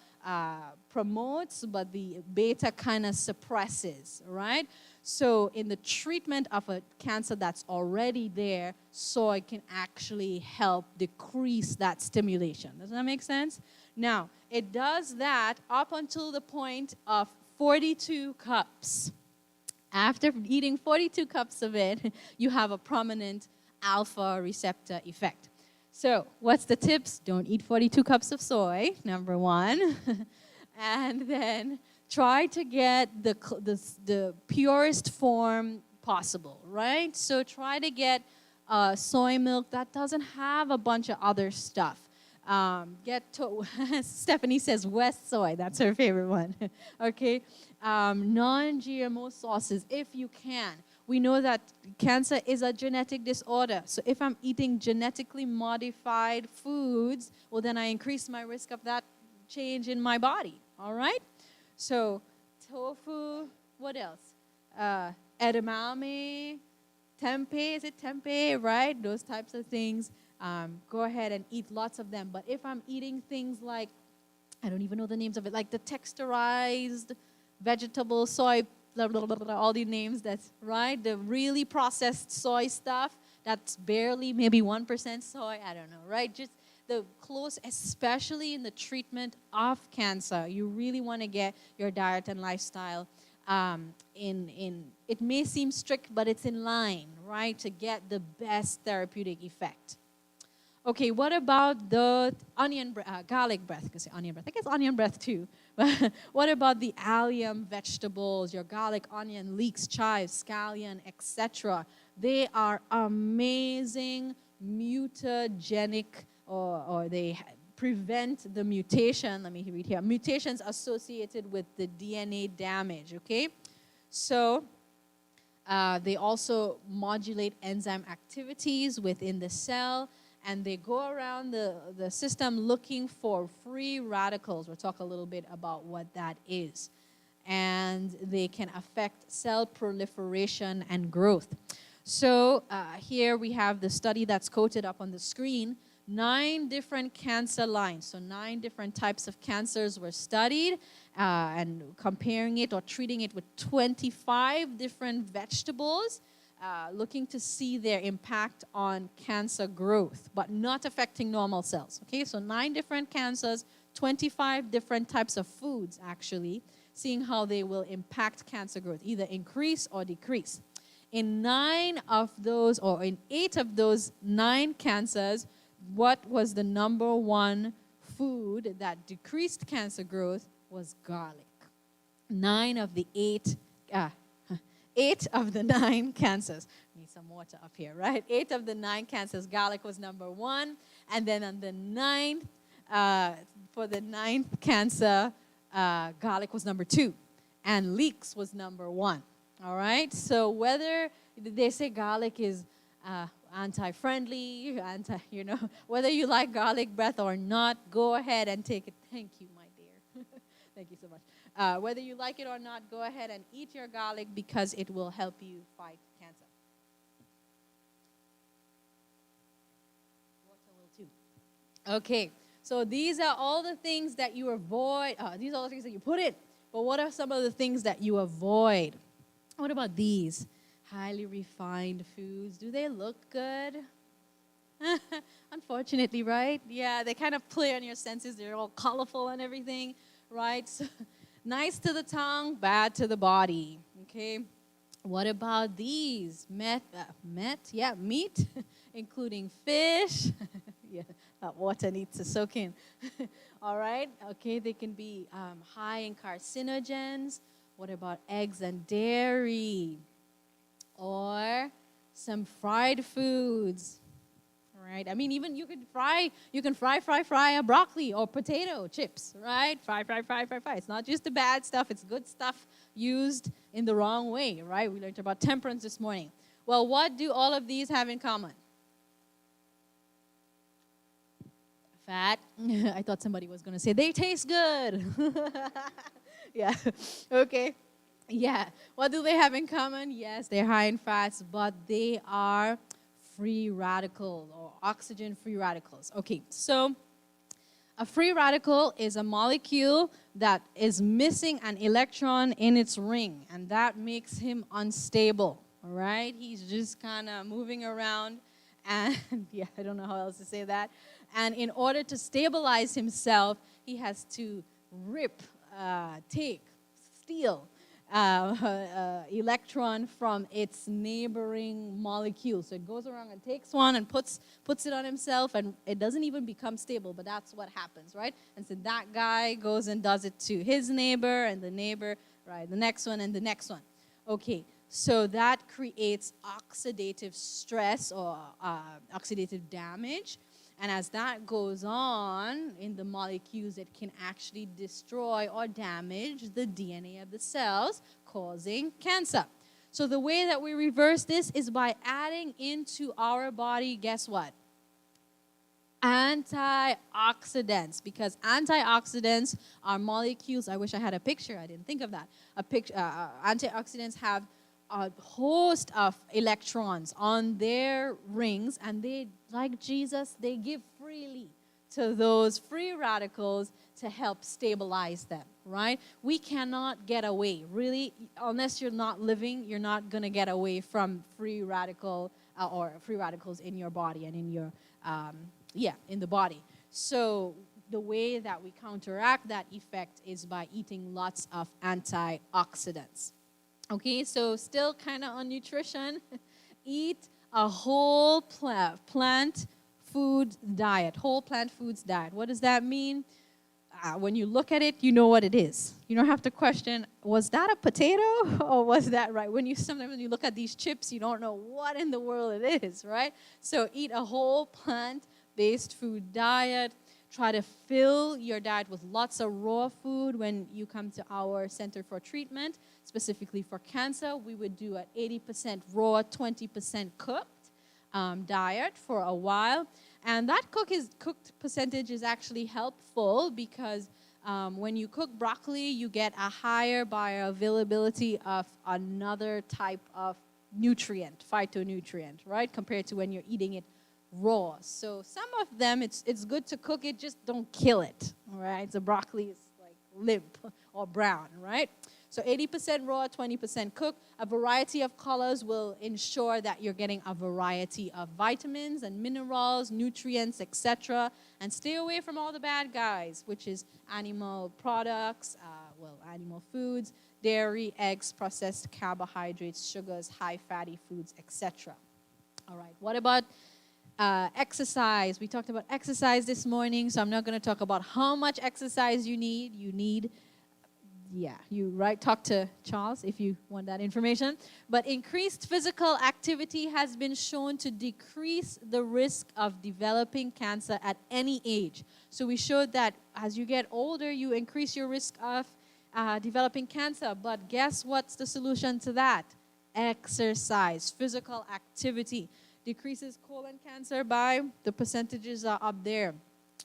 promotes, but the beta kind of suppresses, right? So in the treatment of a cancer that's already there, soy can actually help decrease that stimulation. Does that make sense? Now, it does that up until the point of 42 cups. After eating 42 cups of it, you have a prominent alpha receptor effect. So what's the tips? Don't eat 42 cups of soy, number one. And then try to get the purest form possible, right? So try to get soy milk that doesn't have a bunch of other stuff. Stephanie says West soy. That's her favorite one. Okay. Non-GMO sauces, if you can. We know that cancer is a genetic disorder. So if I'm eating genetically modified foods, well, then I increase my risk of that change in my body. All right? So tofu, what else? Edamame, tempeh, is it tempeh, right? Those types of things. Go ahead and eat lots of them. But if I'm eating things like, I don't even know the names of it, like the texturized vegetable, soy, blah, blah, blah, blah, all the names, that's right, the really processed soy stuff, that's barely maybe 1% soy, I don't know, right? Just the close, especially in the treatment of cancer, you really want to get your diet and lifestyle it may seem strict, but it's in line, right, to get the best therapeutic effect. Okay, what about the garlic breath? I can say onion breath. I guess onion breath too. But what about the allium vegetables, your garlic, onion, leeks, chives, scallion, etc.? They are amazing mutagenic, or they prevent the mutation. Let me read here. Mutations associated with the DNA damage, okay? So they also modulate enzyme activities within the cell, and they go around the system looking for free radicals. We'll talk a little bit about what that is. And they can affect cell proliferation and growth. So here we have the study that's quoted up on the screen 9 different cancer lines. So 9 different types of cancers were studied, and comparing it or treating it with 25 different vegetables, looking to see their impact on cancer growth, but not affecting normal cells. Okay, so 9 different cancers, 25 different types of foods actually, seeing how they will impact cancer growth, either increase or decrease. In 8 of those 9 cancers, what was the number one food that decreased cancer growth was garlic. 8 of the 9 cancers. Need some water up here, right? 8 of the 9 cancers, garlic was number 1. And then on the 9th, for the 9th cancer, garlic was number 2. And leeks was number 1. All right? So whether they say garlic is anti-friendly, whether you like garlic breath or not, go ahead and take it. Thank you, my dear. Thank you so much. Whether you like it or not, go ahead and eat your garlic because it will help you fight cancer. Water will too. Okay, so these are all the things that you avoid. These are all the things that you put in. But what are some of the things that you avoid? What about these? Highly refined foods. Do they look good? Unfortunately, right? Yeah, they kind of play on your senses. They're all colorful and everything, right? So, nice to the tongue, bad to the body. Okay. What about these? Meat, including fish. Yeah, that water needs to soak in. All right. Okay, they can be high in carcinogens. What about eggs and dairy? Or some fried foods, right? I mean, even you can fry a broccoli or potato chips, right? Fry. It's not just the bad stuff, it's good stuff used in the wrong way, right? We learned about temperance this morning. Well, what do all of these have in common? Fat. I thought somebody was going to say, they taste good. Yeah, okay. Yeah, what do they have in common? Yes, they're high in fats, but they are free radicals or oxygen-free radicals. Okay, so a free radical is a molecule that is missing an electron in its ring, and that makes him unstable, all right? He's just kind of moving around, and yeah, I don't know how else to say that. And in order to stabilize himself, he has to steal electron from its neighboring molecule. So it goes around and takes one and puts it on himself, and it doesn't even become stable, but that's what happens, right? And so that guy goes and does it to his neighbor, and the neighbor, right, the next one, and the next one. Okay, so that creates oxidative stress or oxidative damage. And as that goes on in the molecules, it can actually destroy or damage the DNA of the cells, causing cancer. So the way that we reverse this is by adding into our body, guess what? Antioxidants, because antioxidants are molecules. I wish I had a picture. I didn't think of that. Antioxidants have a host of electrons on their rings, and they, like Jesus, they give freely to those free radicals to help stabilize them, right? We cannot get away, really, unless you're not living, you're not going to get away from free radical or free radicals in your body and in your, in the body. So the way that we counteract that effect is by eating lots of antioxidants. Okay, so still kind of on nutrition, eat a whole plant food diet, whole plant foods diet. What does that mean? When you look at it, you know what it is. You don't have to question, was that a potato or was that right? Sometimes when you look at these chips, you don't know what in the world it is, right? So eat a whole plant-based food diet. Try to fill your diet with lots of raw food. When you come to our Center for Treatment, specifically for cancer, we would do an 80% raw, 20% cooked diet for a while. And that cooked percentage is actually helpful because when you cook broccoli, you get a higher bioavailability of another type of nutrient, phytonutrient, right, compared to when you're eating it raw. So some of them, it's good to cook it, just don't kill it, all right? So broccoli is like limp or brown, right? So 80% raw, 20% cooked. A variety of colors will ensure that you're getting a variety of vitamins and minerals, nutrients, etc. And stay away from all the bad guys, which is animal products, animal foods, dairy, eggs, processed carbohydrates, sugars, high fatty foods, etc. All right, what about exercise? We talked about exercise this morning, so I'm not going to talk about how much exercise you need. Talk to Charles if you want that information. But increased physical activity has been shown to decrease the risk of developing cancer at any age. So we showed that as you get older, you increase your risk of developing cancer. But guess what's the solution to that? Exercise, physical activity. Decreases colon cancer by, the percentages are up there,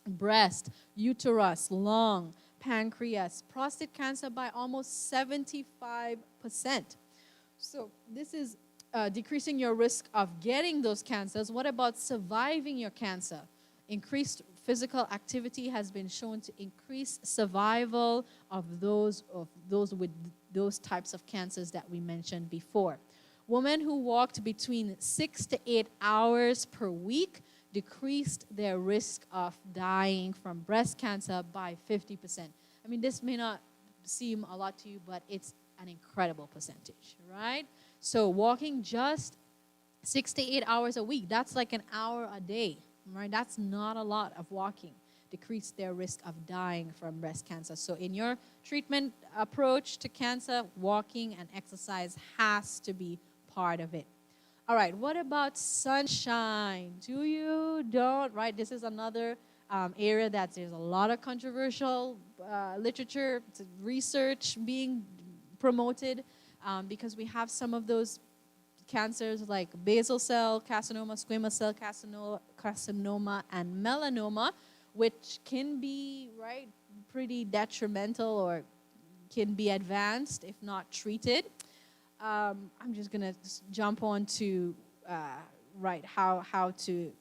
breast, uterus, lung, pancreas, prostate cancer by almost 75%. So this is decreasing your risk of getting those cancers. What about surviving your cancer? Increased physical activity has been shown to increase survival of those with those types of cancers that we mentioned before. Women who walked between 6 to 8 hours per week decreased their risk of dying from breast cancer by 50%. I mean, this may not seem a lot to you, but it's an incredible percentage, right? So walking just 6 to 8 hours a week, that's like an hour a day, right? That's not a lot of walking. Decrease their risk of dying from breast cancer. So in your treatment approach to cancer, walking and exercise has to be part of it. All right, what about sunshine? Do you, don't, right? This is another area that there's a lot of controversial literature, research being promoted because we have some of those cancers like basal cell carcinoma, squamous cell carcinoma, and melanoma, which can be, right, pretty detrimental or can be advanced if not treated. I'm just going to jump on to, how to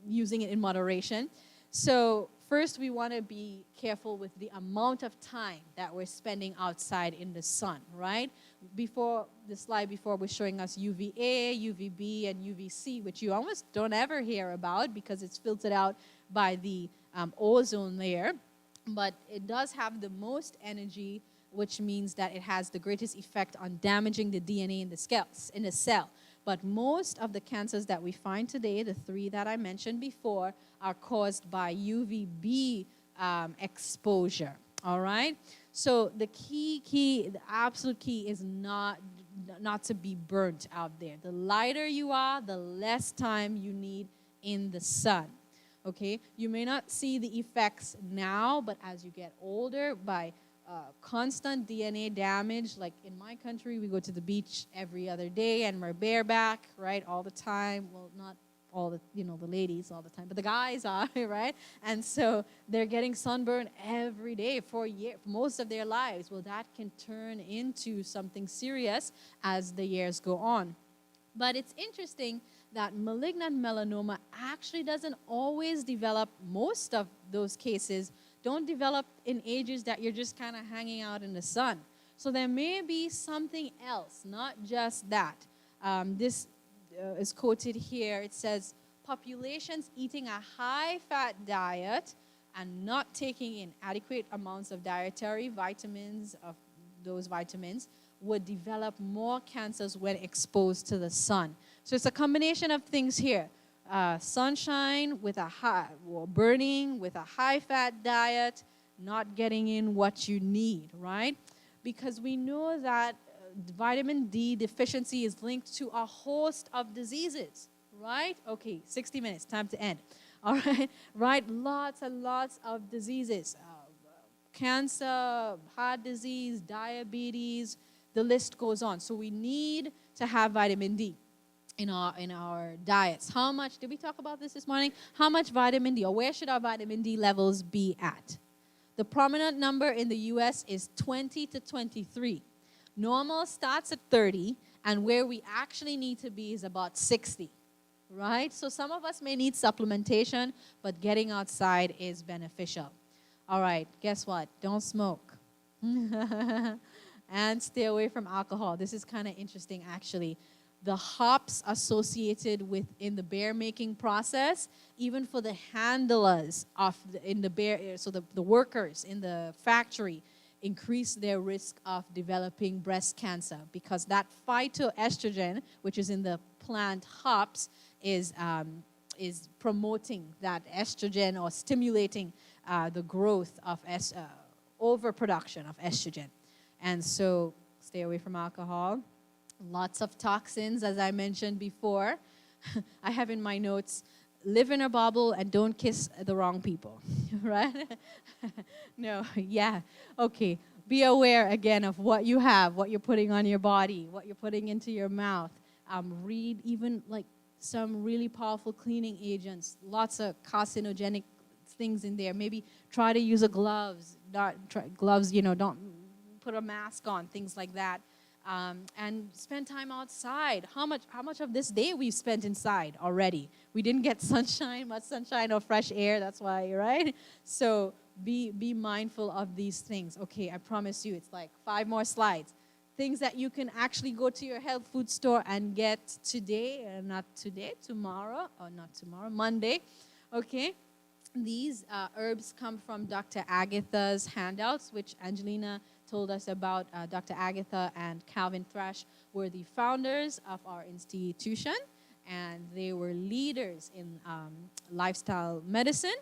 using it in moderation. So first, we want to be careful with the amount of time that we're spending outside in the sun, right? Before, the slide before was showing us UVA, UVB, and UVC, which you almost don't ever hear about because it's filtered out by the ozone layer. But it does have the most energy, which means that it has the greatest effect on damaging the DNA in the cell. But most of the cancers that we find today, the 3 that I mentioned before, are caused by UVB exposure, all right? So the the absolute key is not to be burnt out there. The lighter you are, the less time you need in the sun, okay? You may not see the effects now, but as you get older, by constant DNA damage, like in my country, we go to the beach every other day and we're bareback, right, all the time. Well, not all the, the ladies all the time, but the guys are, right? And so they're getting sunburn every day for most of their lives. Well, that can turn into something serious as the years go on. But it's interesting that malignant melanoma actually doesn't always develop. Most of those cases don't develop in ages that you're just kind of hanging out in the sun. So there may be something else, not just that. This is quoted here. It says, populations eating a high-fat diet and not taking in adequate amounts of dietary vitamins, of those vitamins, would develop more cancers when exposed to the sun. So it's a combination of things here. Sunshine with burning with a high-fat diet, not getting in what you need, right? Because we know that vitamin D deficiency is linked to a host of diseases, right? Okay, 60 minutes, time to end. All right, right? Lots and lots of diseases. Cancer, heart disease, diabetes, the list goes on. So we need to have vitamin D in our diets. How much, did we talk about this morning? How much vitamin D, or where should our vitamin D levels be at? The prominent number in the U.S. is 20 to 23. Normal starts at 30, and where we actually need to be is about 60, right? So some of us may need supplementation, but getting outside is beneficial. All right, guess what? Don't smoke. And stay away from alcohol. This is kind of interesting, actually. The hops associated in the beer making process, even for the handlers in the beer, so the workers in the factory, increase their risk of developing breast cancer, because that phytoestrogen, which is in the plant hops, is promoting that estrogen, or stimulating the growth of overproduction of estrogen. And so stay away from alcohol. Lots of toxins, as I mentioned before. I have in my notes, live in a bubble and don't kiss the wrong people, right? No, yeah, okay. Be aware again of what you have, what you're putting on your body, what you're putting into your mouth. Read even like some really powerful cleaning agents, lots of carcinogenic things in there. Maybe try to use gloves, don't put a mask on, things like that. And spend time outside. How much of this day we've spent inside already? We didn't get much sunshine or fresh air, that's why, right? So be mindful of these things. Okay, I promise you, it's like 5 more slides. Things that you can actually go to your health food store and get today, not today, tomorrow, or not tomorrow, Monday, okay? These herbs come from Dr. Agatha's handouts, which Angelina told us about. Dr. Agatha and Calvin Thrash were the founders of our institution, and they were leaders in lifestyle medicine.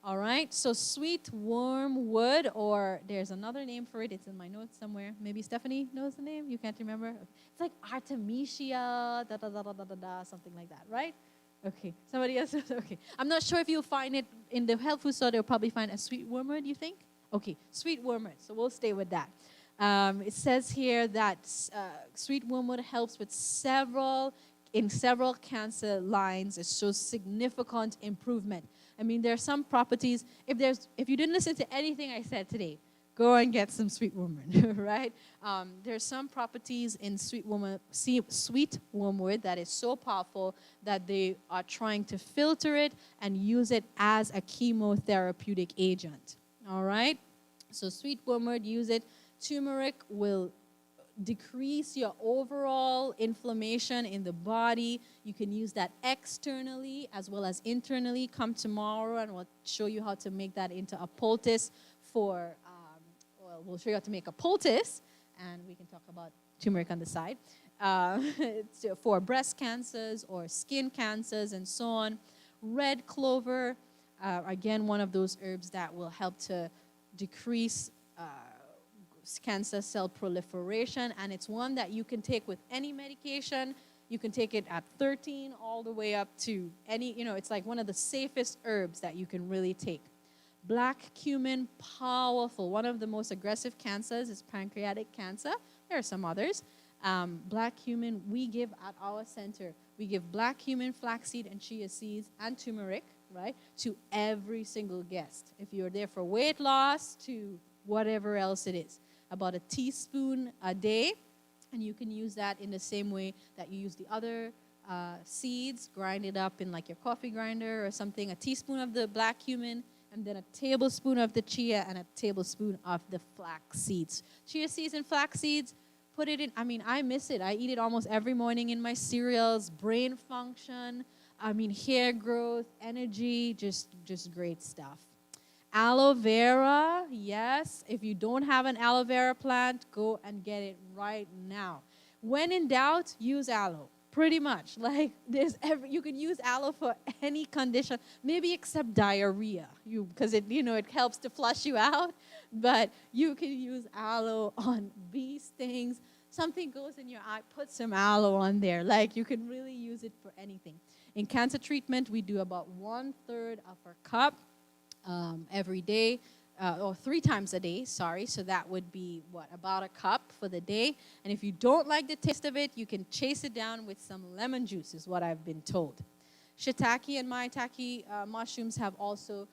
All right, so sweet wormwood, or there's another name for it. It's in my notes somewhere. Maybe Stephanie knows the name. You can't remember? It's like Artemisia, something like that, right? Okay, somebody else? Okay. I'm not sure if you'll find it in the health food store. They'll probably find a sweet wormwood, you think? Okay, sweet wormwood. So we'll stay with that. It says here that sweet wormwood helps with several cancer lines. It shows significant improvement. I mean, there are some properties. If you didn't listen to anything I said today, go and get some sweet wormwood, right? There's some properties in sweet wormwood that is so powerful that they are trying to filter it and use it as a chemotherapeutic agent. All right? So sweet wormwood, use it. Turmeric will decrease your overall inflammation in the body. You can use that externally as well as internally. Come tomorrow and we'll show you how to make that into a poultice we'll show you how to make a poultice, and we can talk about turmeric on the side, for breast cancers or skin cancers and so on. Red clover, again, one of those herbs that will help to decrease cancer cell proliferation, and it's one that you can take with any medication. You can take it at 13 all the way up to it's like one of the safest herbs that you can really take. Black cumin, powerful. One of the most aggressive cancers is pancreatic cancer. There are some others. Black cumin, we give at our center. We give black cumin, flaxseed, and chia seeds, and turmeric, right, to every single guest. If you're there for weight loss, to whatever else it is. About a teaspoon a day, and you can use that in the same way that you use the other seeds. Grind it up in like your coffee grinder or something. A teaspoon of the black cumin, and then a tablespoon of the chia and a tablespoon of the flax seeds. Chia seeds and flax seeds, put it in. I mean, I miss it. I eat it almost every morning in my cereals. Brain function, hair growth, energy, just great stuff. Aloe vera, yes. If you don't have an aloe vera plant, go and get it right now. When in doubt, use aloe. Pretty much, like you can use aloe for any condition, maybe except diarrhea, because it helps to flush you out. But you can use aloe on bee stings. Something goes in your eye, put some aloe on there. Like you can really use it for anything. In cancer treatment, we do about 1/3 of a cup every day. Or 3 times a day, sorry. So that would be, about a cup for the day. And if you don't like the taste of it, you can chase it down with some lemon juice, is what I've been told. Shiitake and maitake mushrooms have also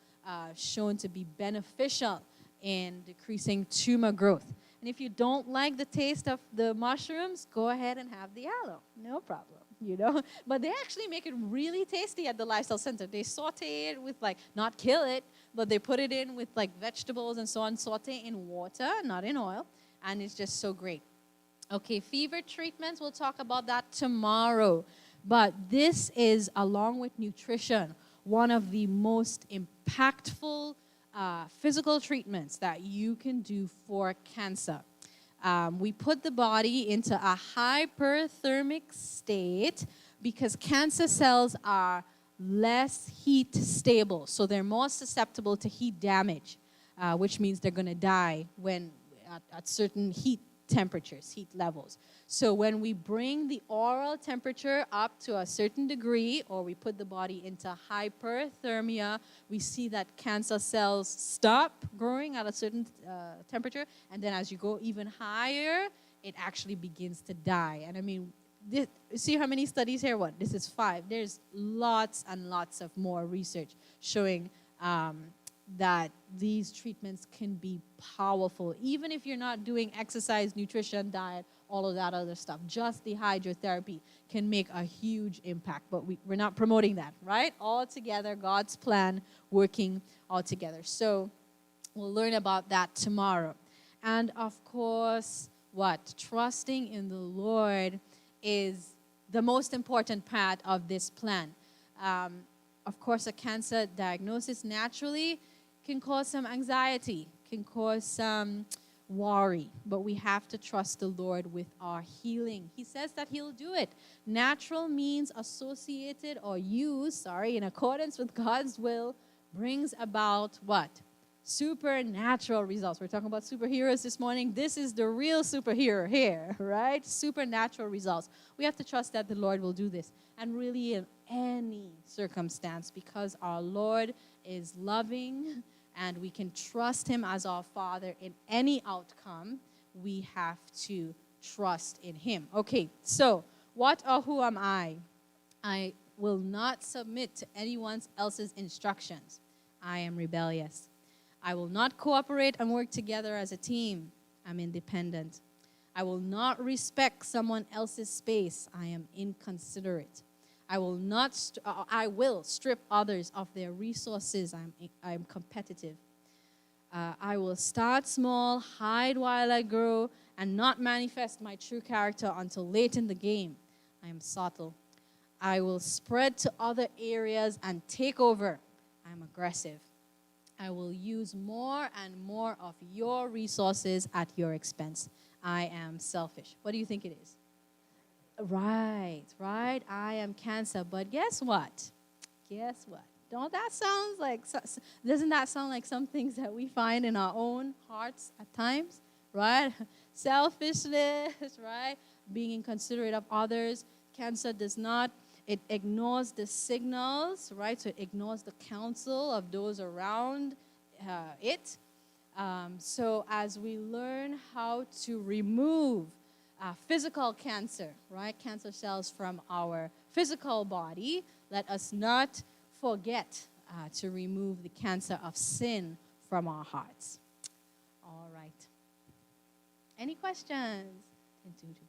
shown to be beneficial in decreasing tumor growth. And if you don't like the taste of the mushrooms, go ahead and have the aloe. No problem. you know. But they actually make it really tasty at the Lifestyle Center. They saute it with like, not kill it, but they put it in with like vegetables and so on, saute in water, not in oil, and it's just so great. Okay, fever treatments, we'll talk about that tomorrow. But this is, along with nutrition, one of the most impactful physical treatments that you can do for cancer. We put the body into a hyperthermic state because cancer cells are less heat stable, so they're more susceptible to heat damage, which means they're going to die when at certain heat temperatures, heat levels. So when we bring the oral temperature up to a certain degree, or we put the body into hyperthermia, we see that cancer cells stop growing at a certain temperature, and then as you go even higher, it actually begins to die. And I mean, see how many studies here? What? This is 5. There's lots and lots of more research showing that these treatments can be powerful. Even if you're not doing exercise, nutrition, diet, all of that other stuff, just the hydrotherapy can make a huge impact. But we're not promoting that, right? All together, God's plan working all together. So we'll learn about that tomorrow. And of course, what? Trusting in the Lord is the most important part of this plan. Of course, a cancer diagnosis naturally can cause some anxiety, can cause some worry, but we have to trust the Lord with our healing. He says that He'll do it. Natural means associated or used, in accordance with God's will, brings about what? Supernatural results. We're talking about superheroes this morning. This is the real superhero here, right? Supernatural results. We have to trust that the Lord will do this, and really in any circumstance, because our Lord is loving and we can trust Him as our Father in any outcome. We have to trust in Him. Okay, so what or who am I? I will not submit to anyone else's instructions. I am rebellious. I will not cooperate and work together as a team. I'm independent. I will not respect someone else's space. I am inconsiderate. I will strip others of their resources. I'm competitive. I will start small, hide while I grow, and not manifest my true character until late in the game. I am subtle. I will spread to other areas and take over. I'm aggressive. I will use more and more of your resources at your expense. I am selfish. What do you think it is? Right. I am Cancer. But guess what? Doesn't that sound like some things that we find in our own hearts at times? Right? Selfishness, right? Being inconsiderate of others. Cancer does not. It ignores the signals, right? So it ignores the counsel of those around it. So as we learn how to remove physical cancer, right? Cancer cells from our physical body, let us not forget to remove the cancer of sin from our hearts. All right. Any questions? Didn't do too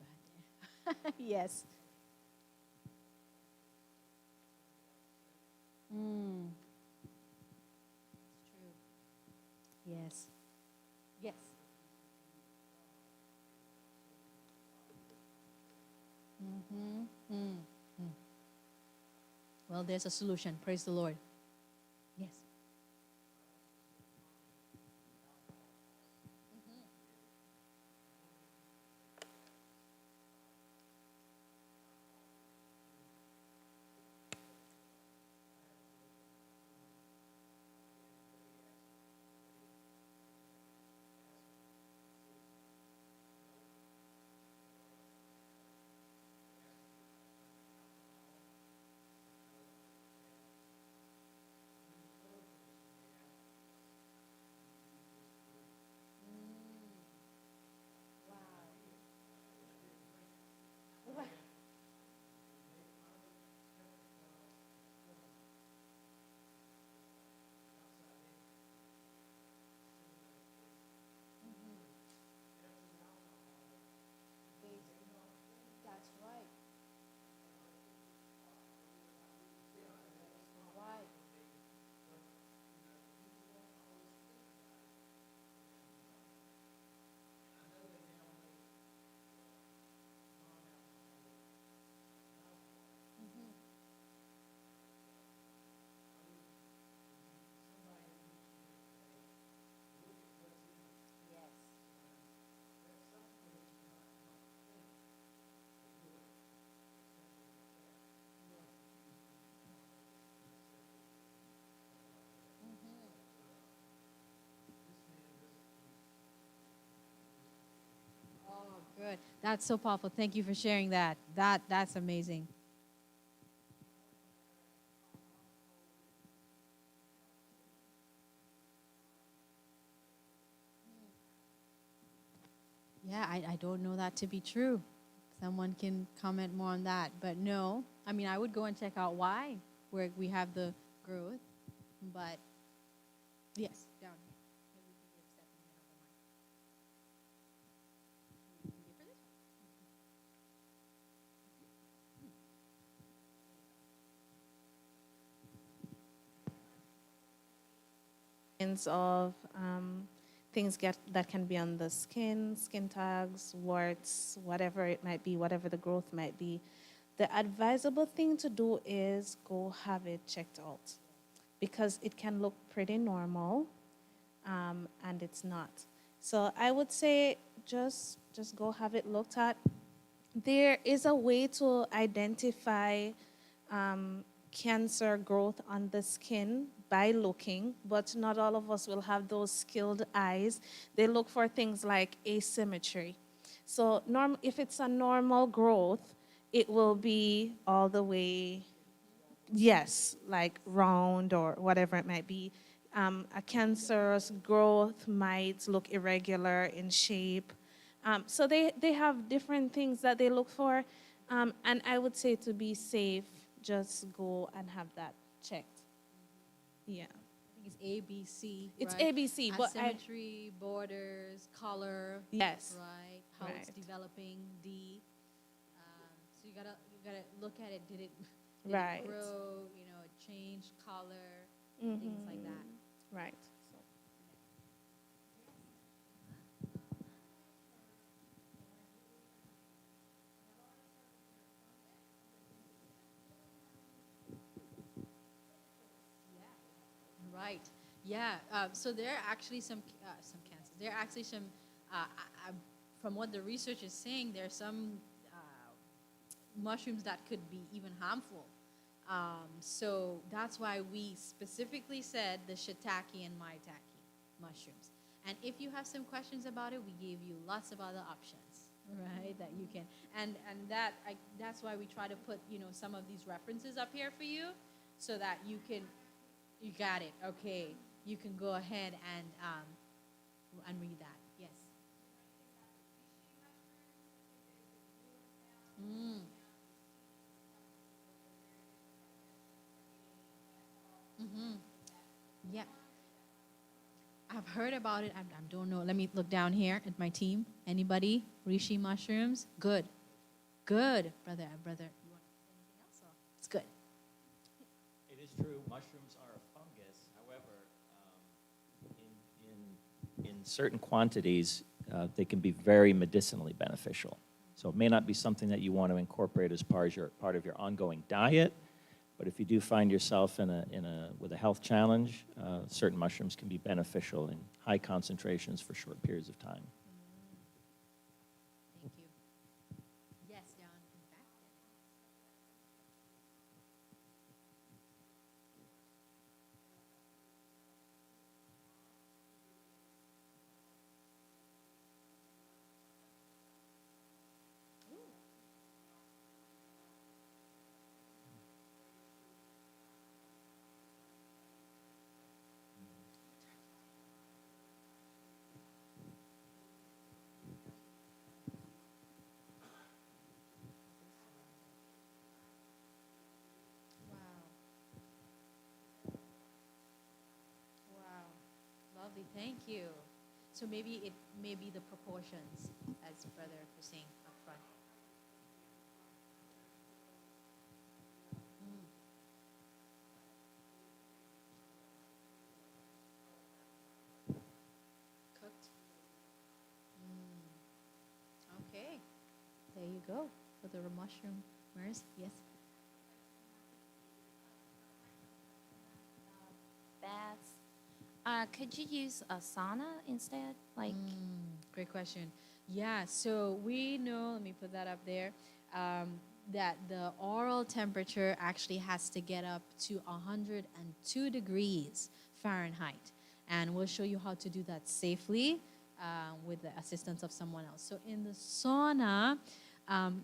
bad there. Yes. It's true. Yes. Yes. Well, there's a solution. Praise the Lord. Yes. Good. That's so powerful. Thank you for sharing that. That's amazing. Yeah, I don't know that to be true. Someone can comment more on that. But no, I mean, I would go and check out why, where we have the growth. But yes, down here. Maybe we can give Stephanie another mic. You can give her this one. Kinds of things that can be on the skin tags, warts, whatever it might be, whatever the growth might be. The advisable thing to do is go have it checked out because it can look pretty normal and it's not. So I would say just go have it looked at. There is a way to identify cancer growth on the skin by looking, but not all of us will have those skilled eyes. They look for things like asymmetry. So if it's a normal growth, it will be all the way, yes, like round or whatever it might be. A cancerous growth might look irregular in shape. So they have different things that they look for. And I would say to be safe, just go and have that checked. Yeah. I think it's ABC. It's right? ABC, but Asymmetry, borders, color. yes. Right. How it's Right. developing. D. So you gotta look at it. Did Right. it grow? You know, change color, Mhm. things like that. Right. Right. Yeah. So there are actually some cancers. There are actually some. From what the research is saying, there are some mushrooms that could be even harmful. So that's why we specifically said the shiitake and maitake mushrooms. And if you have some questions about it, we gave you lots of other options, right? That you can. And that's why we try to put some of these references up here for you, so that you can. You got it. Okay. You can go ahead and read that. Yes. Mm. Mm-hmm. Yeah. I've heard about it. I don't know. Let me look down here at my team. Anybody? Reishi mushrooms? Good. Good. Brother. You want to say anything else? Or? It's good. It is true, mushrooms are a fungus. However, in certain quantities, they can be very medicinally beneficial. So it may not be something that you want to incorporate as part of your ongoing diet, but if you do find yourself with a health challenge, certain mushrooms can be beneficial in high concentrations for short periods of time. Thank you. Yes, down in the back. Wow. Lovely. Thank you. So maybe it may be the proportions, as Brother was saying up front. Mm. Cooked. Okay. There you go. For the mushroomers. Yes. Baths. Could you use a sauna instead? Great question. Yeah, so we know, let me put that up there, that the oral temperature actually has to get up to 102 degrees Fahrenheit. And we'll show you how to do that safely. with the assistance of someone else. So in the sauna,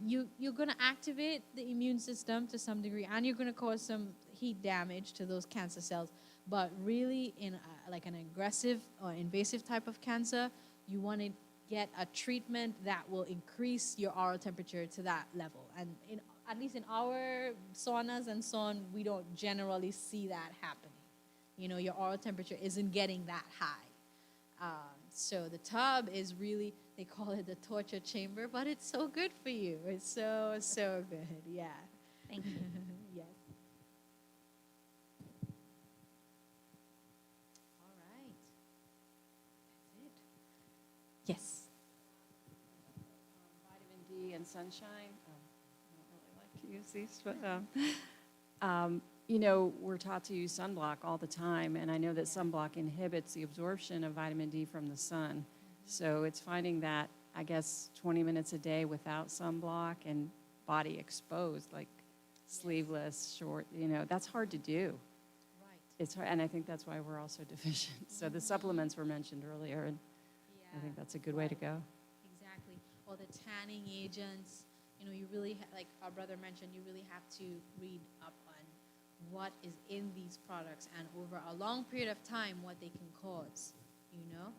you're going to activate the immune system to some degree, and you're going to cause some heat damage to those cancer cells. But really, in like an aggressive or invasive type of cancer, you want to get a treatment that will increase your oral temperature to that level. And at least in our saunas and so on, we don't generally see that happening. You know, your oral temperature isn't getting that high. So the tub is really, they call it the torture chamber, but it's so good for you. It's so, so good. Yeah. Thank you. Yes. All right. That's it. Yes. Vitamin D and sunshine. I don't really like to use these, but you know, we're taught to use sunblock all the time, and I know that sunblock inhibits the absorption of vitamin D from the sun. So it's finding that, I guess, 20 minutes a day without sunblock and body exposed, like sleeveless, short, you know, that's hard to do. Right. It's hard, and I think that's why we're also deficient. So the supplements were mentioned earlier, and I think that's a good way to go. Exactly. Or the tanning agents. You know, you really, like our brother mentioned, you really have to read up on what is in these products and over a long period of time what they can cause, you know?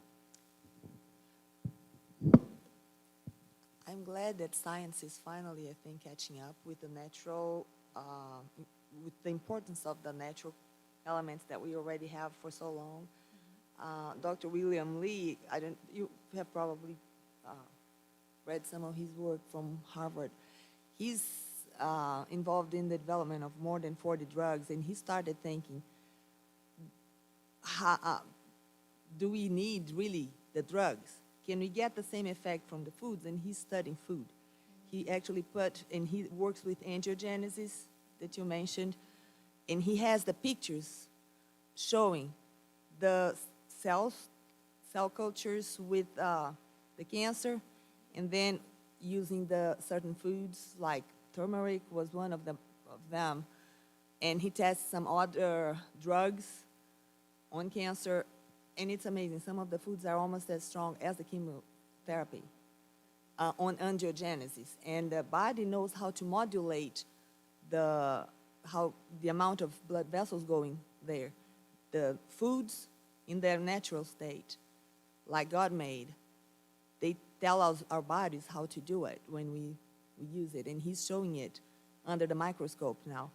I'm glad that science is finally, I think, catching up with the natural, with the importance of the natural elements that we already have for so long. Dr. William Lee, you have probably read some of his work from Harvard. He's involved in the development of more than 40 drugs, and he started thinking, do we need really the drugs? Can we get the same effect from the foods? And he's studying food. He actually and he works with angiogenesis that you mentioned, and he has the pictures showing the cell cultures with the cancer, and then using the certain foods like turmeric was one of them, and he tests some other drugs on cancer, and it's amazing. Some of the foods are almost as strong as the chemotherapy on angiogenesis, and the body knows how to modulate the amount of blood vessels going there. The foods in their natural state, like God made, they tell us, our bodies, how to do it when we use it, and he's showing it under the microscope now,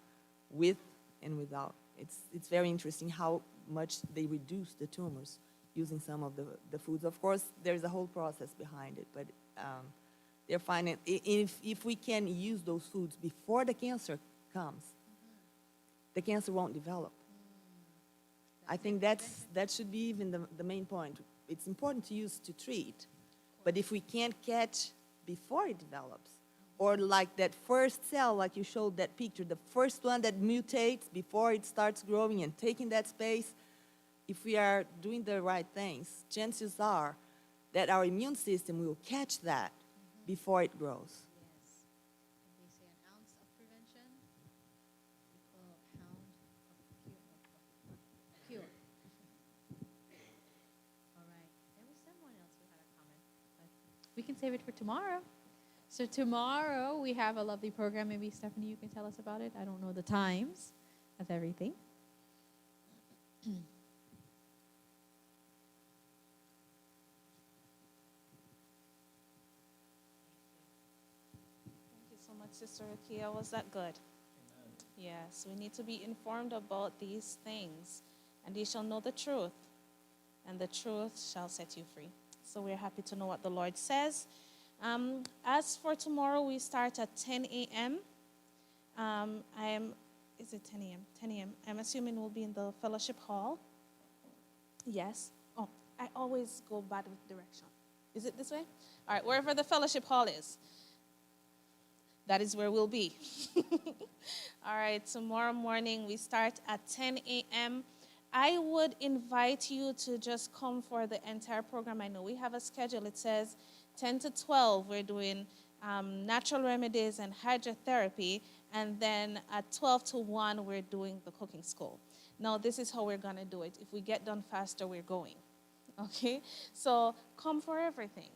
with and without. It's very interesting how much they reduce the tumors using some of the foods. Of course, there's a whole process behind it, but they're finding if we can use those foods before the cancer comes, the cancer won't develop. I think that should be even the main point. It's important to use to treat, but if we can't catch before it develops, or like that first cell, like you showed that picture, the first one that mutates before it starts growing and taking that space, if we are doing the right things, chances are that our immune system will catch that before it grows. Yes. They say an ounce of prevention equal a pound of cure. All right. There was someone else who had a comment, but we can save it for tomorrow. So tomorrow we have a lovely program. Maybe Stephanie, you can tell us about it. I don't know the times of everything. Thank you so much, Sister Akia. Was that good? Amen. Yes, we need to be informed about these things. And ye shall know the truth, and the truth shall set you free. So we're happy to know what the Lord says. As for tomorrow, we start at 10 a.m. Is it 10 a.m.? 10 a.m. I'm assuming we'll be in the fellowship hall. Yes. Oh, I always go bad with direction. Is it this way? All right, wherever the fellowship hall is, that is where we'll be. All right, tomorrow morning we start at 10 a.m. I would invite you to just come for the entire program. I know we have a schedule. It says 10 to 12, we're doing natural remedies and hydrotherapy. And then at 12 to 1, we're doing the cooking school. Now, this is how we're going to do it. If we get done faster, we're going. Okay? So come for everything.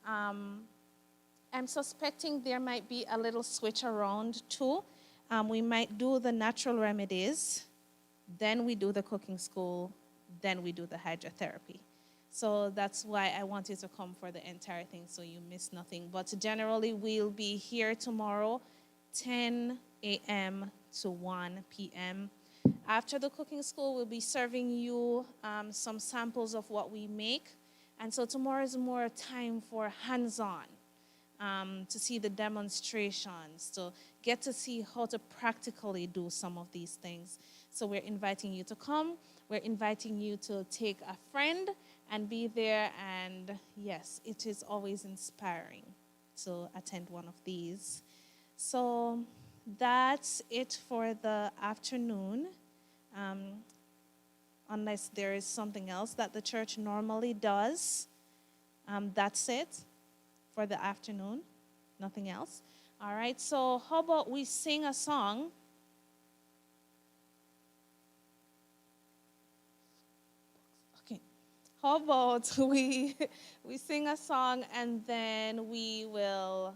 I'm suspecting there might be a little switch around too. We might do the natural remedies, then we do the cooking school, then we do the hydrotherapy. So that's why I want you to come for the entire thing so you miss nothing. But generally, we'll be here tomorrow, 10 a.m. to 1 p.m. After the cooking school, we'll be serving you some samples of what we make. And so tomorrow is more time for hands-on, to see the demonstrations, to get to see how to practically do some of these things. So we're inviting you to come. We're inviting you to take a friend and be there. And yes, it is always inspiring to attend one of these. So that's it for the afternoon. Unless there is something else that the church normally does. That's it for the afternoon. Nothing else. All right, so how about we sing a song? Okay. How about we sing a song and then we will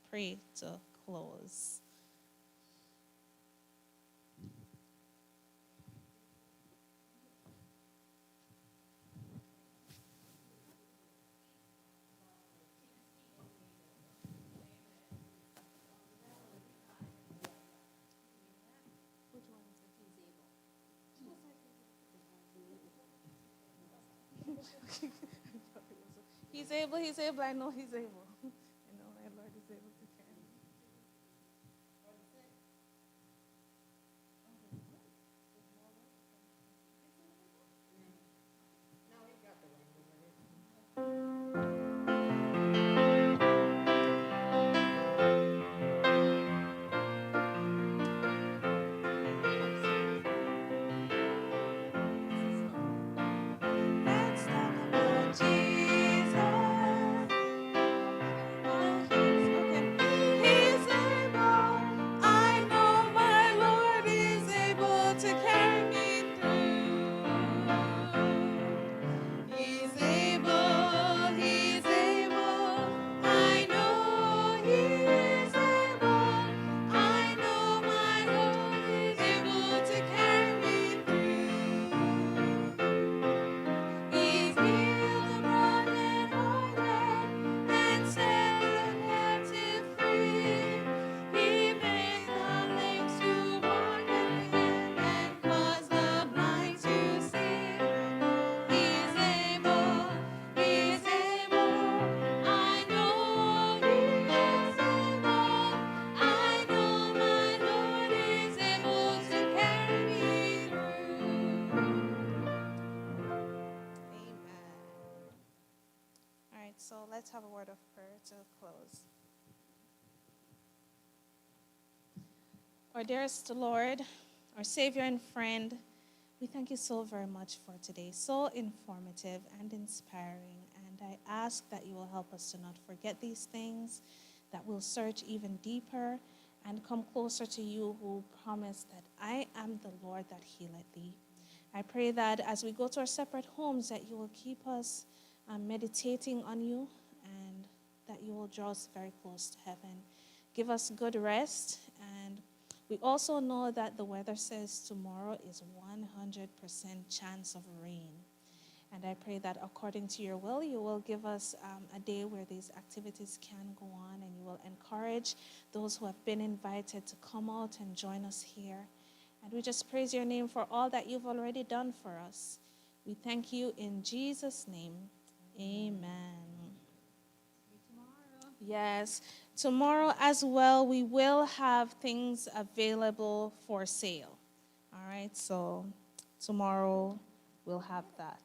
pray to close. He's able, I know he's able. I know my Lord is able to carry me. Let's talk about Jesus. He's able. I know my Lord is able to carry me through. He's able, he's able. I know he is able. I know my Lord is able to carry me through. He's healed the brokenhearted and set the captive free. He makes the lame to walk again and cause the blind to see. He's able, he's able. I know he is able. I know my Lord is able to carry me through. Amen. All right, so let's have a word of prayer to close. Our dearest Lord, our Savior and friend, we thank you so very much for today. So informative and inspiring. And I ask that you will help us to not forget these things, that we'll search even deeper and come closer to you who promised that I am the Lord that healeth thee. I pray that as we go to our separate homes, that you will keep us meditating on you and that you will draw us very close to heaven. Give us good rest. And we also know that the weather says tomorrow is 100% chance of rain. And I pray that according to your will, you will give us a day where these activities can go on, and you will encourage those who have been invited to come out and join us here. And we just praise your name for all that you've already done for us. We thank you in Jesus' name. Amen. Yes. Tomorrow as well, we will have things available for sale. All right. So tomorrow we'll have that.